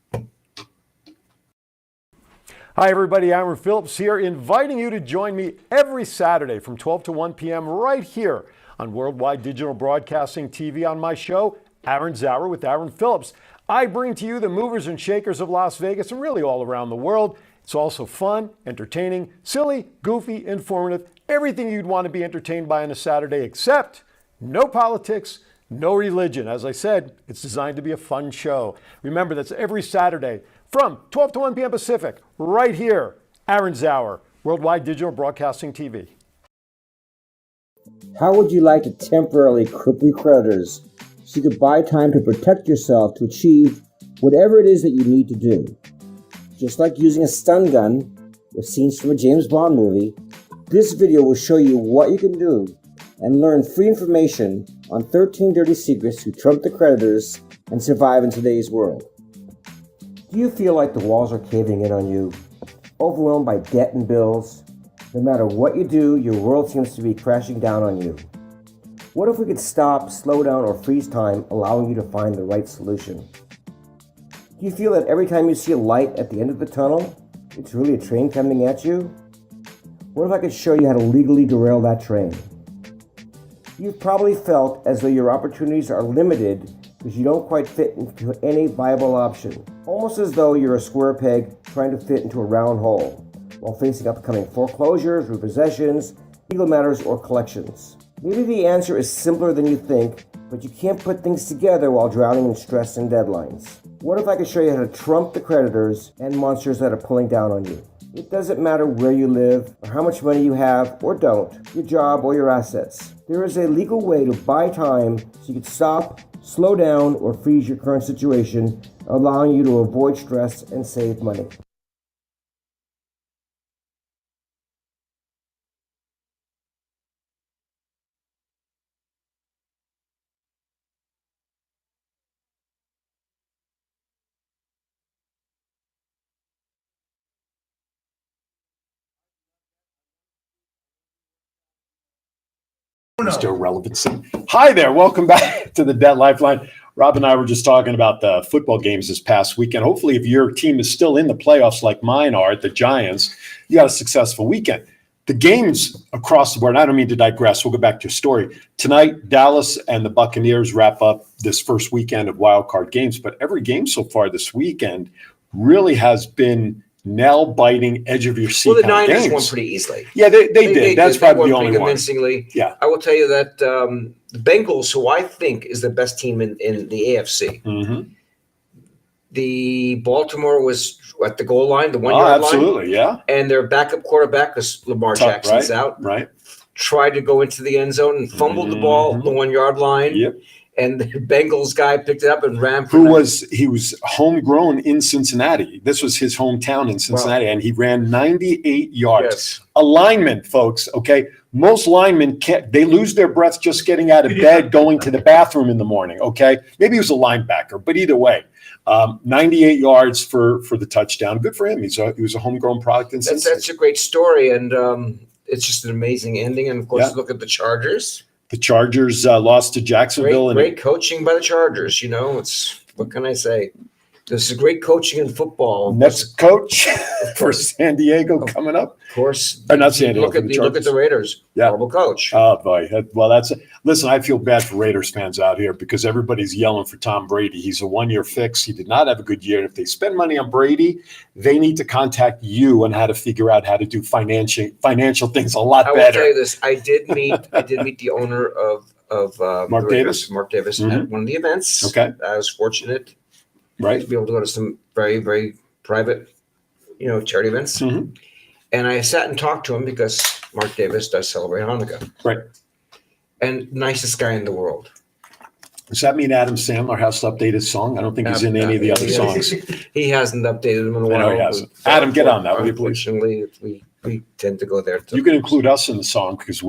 Hi, everybody. Aaron Phillips here, inviting you to join me every Saturday from 12 to 1 p.m. right here on Worldwide Digital Broadcasting TV on my show, Aaron's Hour with Aaron Phillips. I bring to you the movers and shakers of Las Vegas and really all around the world. It's also fun, entertaining, silly, goofy, informative, everything you'd want to be entertained by on a Saturday, except no politics, no religion. As I said, it's designed to be a fun show. Remember, that's every Saturday from 12 to 1 p.m. Pacific, right here, Aaron's Hour, Worldwide Digital Broadcasting TV. How would you like to temporarily cripple your creditors so you could buy time to protect yourself to achieve whatever it is that you need to do? Just like using a stun gun with scenes from a James Bond movie, this video will show you what you can do and learn free information on 13 dirty secrets to trump the creditors and survive in today's world. Do you feel like the walls are caving in on you, overwhelmed by debt and bills? No matter what you do, your world seems to be crashing down on you. What if we could stop, slow down, or freeze time, allowing you to find the right solution? Do you feel that every time you see a light at the end of the tunnel, it's really a train coming at you? What if I could show you how to legally derail that train? You've probably felt as though your opportunities are limited because you don't quite fit into any viable option, almost as though you're a square peg trying to fit into a round hole, while facing upcoming foreclosures, repossessions, legal matters, or collections. Maybe the answer is simpler than you think, but you can't put things together while drowning in stress and deadlines. What if I could show you how to trump the creditors and monsters that are pulling down on you? It doesn't matter where you live, or how much money you have or don't, your job or your assets. There is a legal way to buy time so you can stop, slow down, or freeze your current situation, allowing you to avoid stress and save money. Mr. Irrelevancy. Hi there. Welcome back to the Debt Lifeline. Rob and I were just talking about the football games this past weekend. Hopefully, if your team is still in the playoffs like mine are, the Giants, you got a successful weekend. The games across the board, and I don't mean to digress. We'll go back to your story. Tonight, Dallas and the Buccaneers wrap up this first weekend of wild card games, but every game so far this weekend really has been nail-biting, edge-of-your-seat Well, the kind of Niners games. won pretty easily. Yeah, they did. That's They probably won the pretty only one. convincingly. Yeah. I will tell you that the Bengals, who I think is the best team in the AFC, Mm-hmm. the Baltimore was at the goal line, the Oh, 1 yard line, absolutely, yeah. and their backup quarterback, because Lamar Jackson's out, Right. tried to go into the end zone and fumbled the ball Mhm. the 1 yard line. Yep. And the Bengals guy picked it up and ran. He was homegrown in Cincinnati. This was his hometown in Cincinnati, and he ran 98 yards. Yes. A lineman, folks, okay? Most linemen they lose their breath just getting out of bed, going to the bathroom in the morning, okay? Maybe he was a linebacker, but either way, 98 yards for the touchdown. Good for him. He was a homegrown product in Cincinnati. That's a great story, and it's just an amazing ending. And of course, Yeah. look at the Chargers. The Chargers lost to Jacksonville. Great coaching by the Chargers. You know, what can I say? This is great coaching in football. Next coach for San Diego coming up. Of course, Or not San Diego, look at the Raiders. Yeah. Horrible coach. Oh boy! Listen. I feel bad for Raiders fans out here because everybody's yelling for Tom Brady. He's a one-year fix. He did not have a good year. If they spend money on Brady, they need to contact you on how to figure out how to do financial things a lot I will better. tell you this: I did meet the owner of Mark the Raiders, Mark Davis, Mhm. at one of the events. Okay. I was fortunate Right. to be able to go to some very, very private, charity events. Mhm. And I sat and talked to him because Mark Davis does celebrate Hanukkah. Right. And nicest guy in the world. Does that mean Adam Sandler has to update his song? I don't think he's in any of the other songs. He hasn't updated them in a while. I know he hasn't. Adam, get on that, will you please? Unfortunately, we tend to go there. You can include us in the song because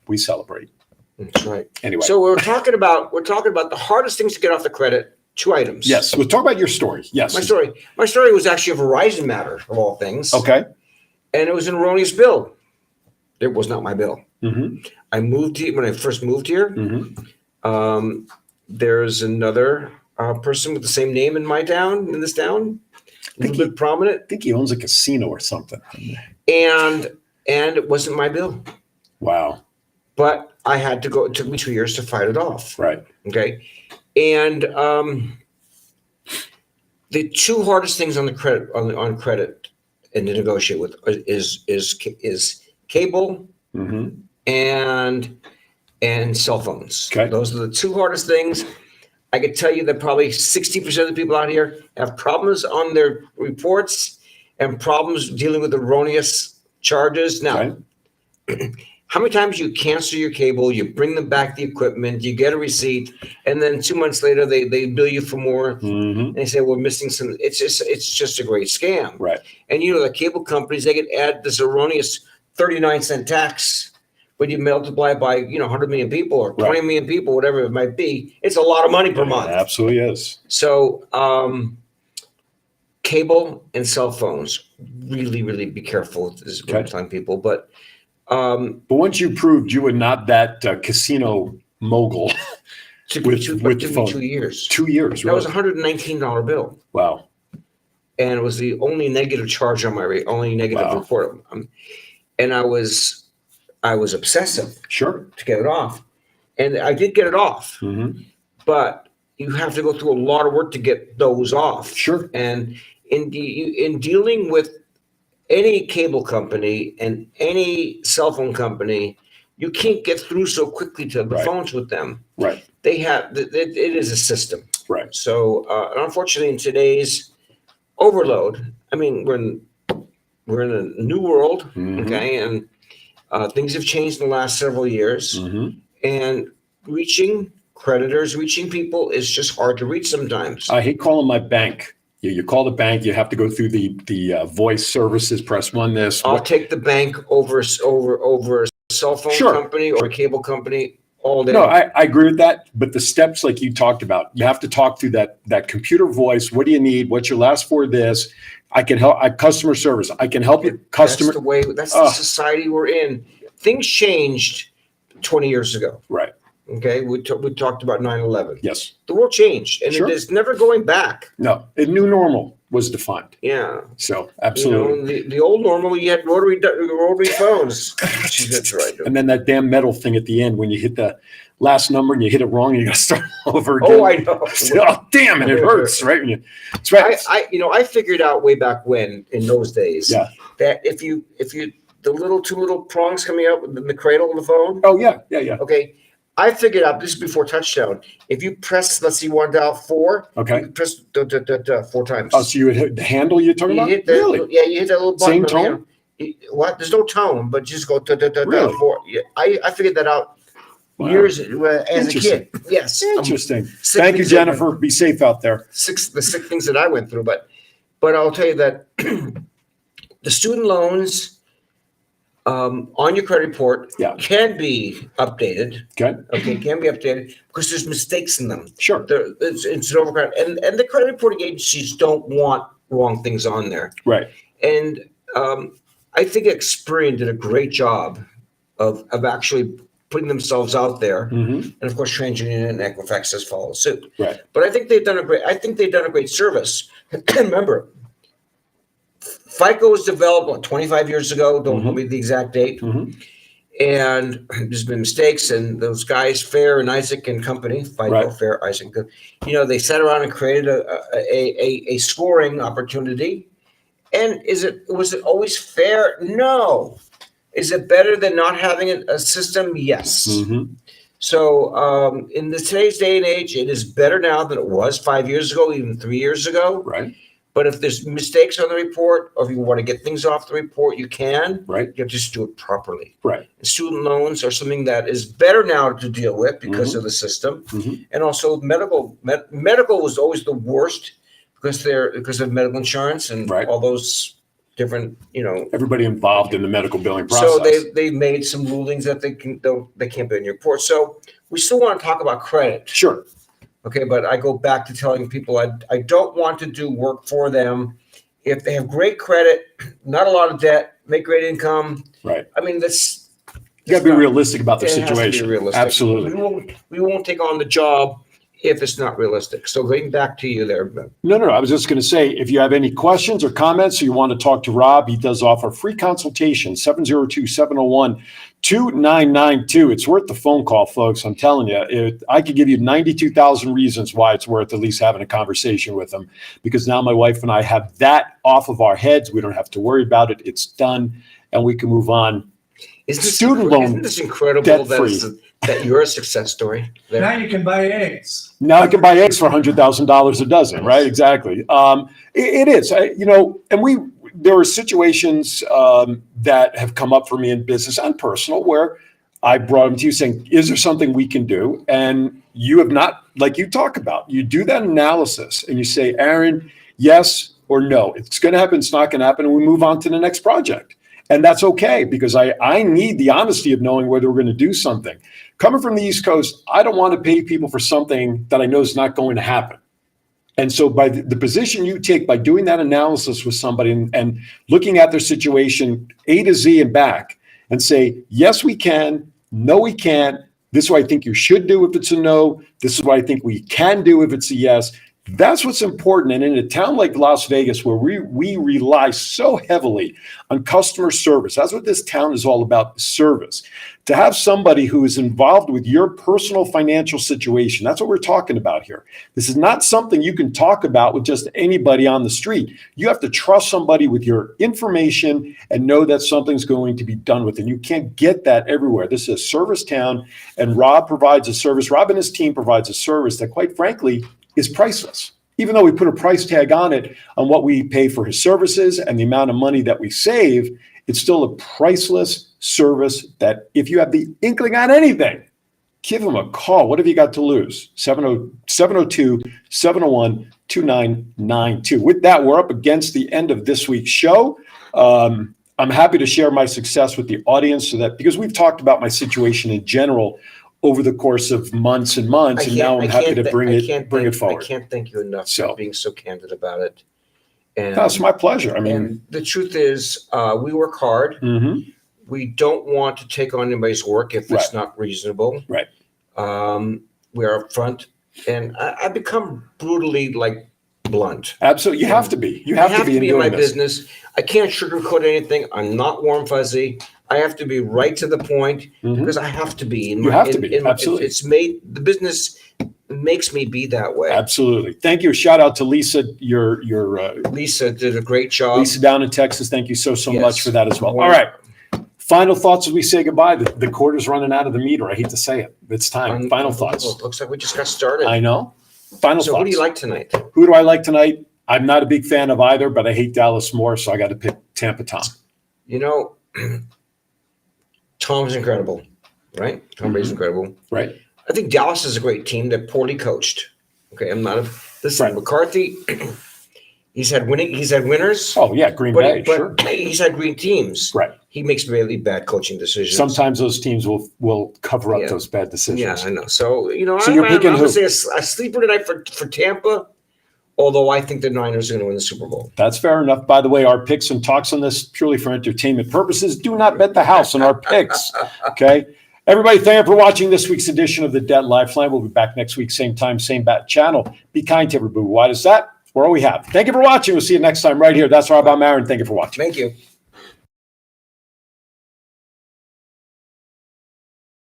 we celebrate. That's right. Anyway. So we're talking about the hardest things to get off the credit. 2 items. Yes. We'll talk about your story. Yes. My story was actually a Verizon matter of all things. Okay. And it was an erroneous bill. It was not my bill. Mm-hmm. I moved here when I first moved here. Mm-hmm. There's another person with the same name in this town, a little bit prominent, I think he owns a casino or something. and it wasn't my bill. Wow. But I had to go. It took me 2 years to fight it off. Right. Okay. And the 2 hardest things on the credit on credit and to negotiate with is cable Mm-hmm. and cell phones. Okay. Those are the 2 hardest things. I could tell you that probably 60% of the people out here have problems on their reports and problems dealing with erroneous charges. Now, how many times you cancel your cable, you bring them back the equipment, you get a receipt, and then 2 months later they bill you for more. Mm-hmm. And they say, we're missing some. It's just a great scam. Right. And the cable companies, they could add this erroneous 39-cent tax when you multiply by 100 million people or 20 million people, whatever it might be. It's a lot of money per month. It absolutely is. So cable and cell phones, really, really be careful. This is what I'm telling people. But once you proved you were not that casino mogul, took with me the phone. 2 years. 2 years. That was a $119 bill. Wow. And it was the only negative charge on my only negative report. And I was obsessive Sure. to get it off. And I did get it off. Mm-hmm. But you have to go through a lot of work to get those off. Sure. And in dealing with any cable company and any cell phone company, you can't get through so quickly to the phones with them. Right. They have it is a system. Right. So unfortunately, in today's overload, I mean, we're in a new world, okay, and things have changed in the last several years, and reaching creditors, reaching people is just hard to reach sometimes. I hate calling my bank. You call the bank, you have to go through the voice services, press 1 this. I'll take the bank over a cell phone company or a cable company all day. No, I agree with that. But the steps like you talked about, you have to talk through that computer voice. What do you need? What's your last 4 this? I can help. Customer service. I can help you. Customer. That's the way. That's the society we're in. Things changed 20 years ago. Right. Okay, we talked about 9/11. Yes. The world changed, and Sure. it is never going back. No. A new normal was defined. Yeah. So absolutely. You know, the old normal, you had rotary phones. That's right. And then that damn metal thing at the end when you hit the last number and you hit it wrong, you got to start over again. Oh, I know. Oh, damn it! It hurts, right? That's right. I figured out way back when in those days that if you the two little prongs coming out in the cradle of the phone. Oh yeah. Okay. I figured out this is before touchdown. If you press, let's see, 1 dial 4. Okay. You press 4 times. Oh, so you would hit the handle you're talking about? Really? Yeah, you hit that little button. Same tone? What? There's no tone, but just go Really? 4. Yeah, I figured that out years as a kid. Yes. Interesting. Thank you, Jennifer. Be safe out there. The sick things that I went through, but I'll tell you that the student loans on your credit report can be updated. Okay, can be updated because there's mistakes in them. Sure. It's an overcrowd, and the credit reporting agencies don't want wrong things on there. Right. And I think Experian did a great job of actually putting themselves out there, and of course, TransUnion and Equifax has followed suit. Right. But I think they've done a great service. Remember, FICO was developed 25 years ago. Don't hold me to the exact date. And there's been mistakes, and those guys, Fair and Isaac and company, FICO, Fair, Isaac, they sat around and created a scoring opportunity. And was it always fair? No. Is it better than not having a system? Yes. So in today's day and age, it is better now than it was 5 years ago, even 3 years ago. Right. But if there's mistakes on the report, or if you want to get things off the report, you can. Right. You have to just do it properly. Right. Student loans are something that is better now to deal with because of the system, and also medical was always the worst because of medical insurance and all those different, everybody involved in the medical billing process. So they made some rulings that they can't be in your report. So we still want to talk about credit. Sure. Okay, but I go back to telling people I don't want to do work for them if they have great credit, not a lot of debt, make great income. Right. I mean, that's you got to be realistic about their it has to be situation. realistic. Absolutely. We won't take on the job if it's not realistic. So going back to you there. No. I was just going to say, if you have any questions or comments, or you want to talk to Rob, he does offer free consultation, 702-701-2992. It's worth the phone call, folks. I'm telling you, I could give you 92,000 reasons why it's worth at least having a conversation with him, because now my wife and I have that off of our heads. We don't have to worry about it. It's done, and we can move on. Isn't this incredible that you're a success story? There. Now you can buy eggs. Now I can buy eggs for $100,000 a dozen, right? Exactly. It is, and there are situations that have come up for me in business and personal where I brought them to you saying, is there something we can do? And you have not, like you talk about, you do that analysis and you say, Aaron, yes or no, it's going to happen, it's not going to happen, and we move on to the next project. And that's okay, because I need the honesty of knowing whether we're going to do something. Coming from the East Coast, I don't want to pay people for something that I know is not going to happen. And so by the position you take by doing that analysis with somebody and looking at their situation A to Z and back and say, yes, we can, no, we can't. This is what I think you should do if it's a no. This is what I think we can do if it's a yes. That's what's important. And in a town like Las Vegas, where we rely so heavily on customer service, that's what this town is all about, service. To have somebody who is involved with your personal financial situation, that's what we're talking about here. This is not something you can talk about with just anybody on the street. You have to trust somebody with your information and know that something's going to be done with it. And you can't get that everywhere. This is a service town, and Rob provides a service. Rob and his team provides a service that, quite frankly, is priceless. Even though we put a price tag on it, on what we pay for his services and the amount of money that we save, it's still a priceless service that if you have the inkling on anything, give him a call. What have you got to lose? 702-701-2992. With that, we're up against the end of this week's show. I'm happy to share my success with the audience because we've talked about my situation in general over the course of months and months, and now I'm happy to bring it forward. I can't thank you enough for being so candid about it. And that's my pleasure. I mean, and the truth is, we work hard. We don't want to take on anybody's work if it's not reasonable. Right. We are upfront, and I become brutally blunt. Absolutely. You have to be. You have to be in my this. business. I can't sugarcoat anything. I'm not warm fuzzy. I have to be right to the point because I have to be. You have to be. Absolutely. It's made the business makes me be that way. Absolutely. Thank you. A shout out to Lisa. Your Lisa did a great job. Lisa down in Texas. Thank you so Yes. much for that as well. All right. Final thoughts as we say goodbye. The quarter's running out of the meter. I hate to say it. It's time. Final thoughts. Looks like we just got started. I know. Final So thoughts. who do you like tonight? Who do I like tonight? I'm not a big fan of either, but I hate Dallas more, so I got to pick Tampa Tom. You know, Tom's incredible, right? Tom Brady's incredible. Right. I think Dallas is a great team. They're poorly coached. Okay, I'm not. Listen, McCarthy. He's had winners. Oh yeah, Green Bay. But Sure. he's had green teams. Right. He makes really bad coaching decisions. Sometimes those teams will cover up those bad decisions. Yeah, I know. So So you're picking I'm who? going to say a sleeper tonight for Tampa. Although I think the Niners are going to win the Super Bowl. That's fair enough. By the way, our picks and talks on this purely for entertainment purposes. Do not bet the house on our picks. Okay. Everybody, thank you for watching this week's edition of the Debt Lifeline. We'll be back next week, same time, same bat channel. Be kind to everybody. Why does that? We're all we have. Thank you for watching. We'll see you next time right here. That's Rob. I'm Aaron. Thank you for watching. Thank you.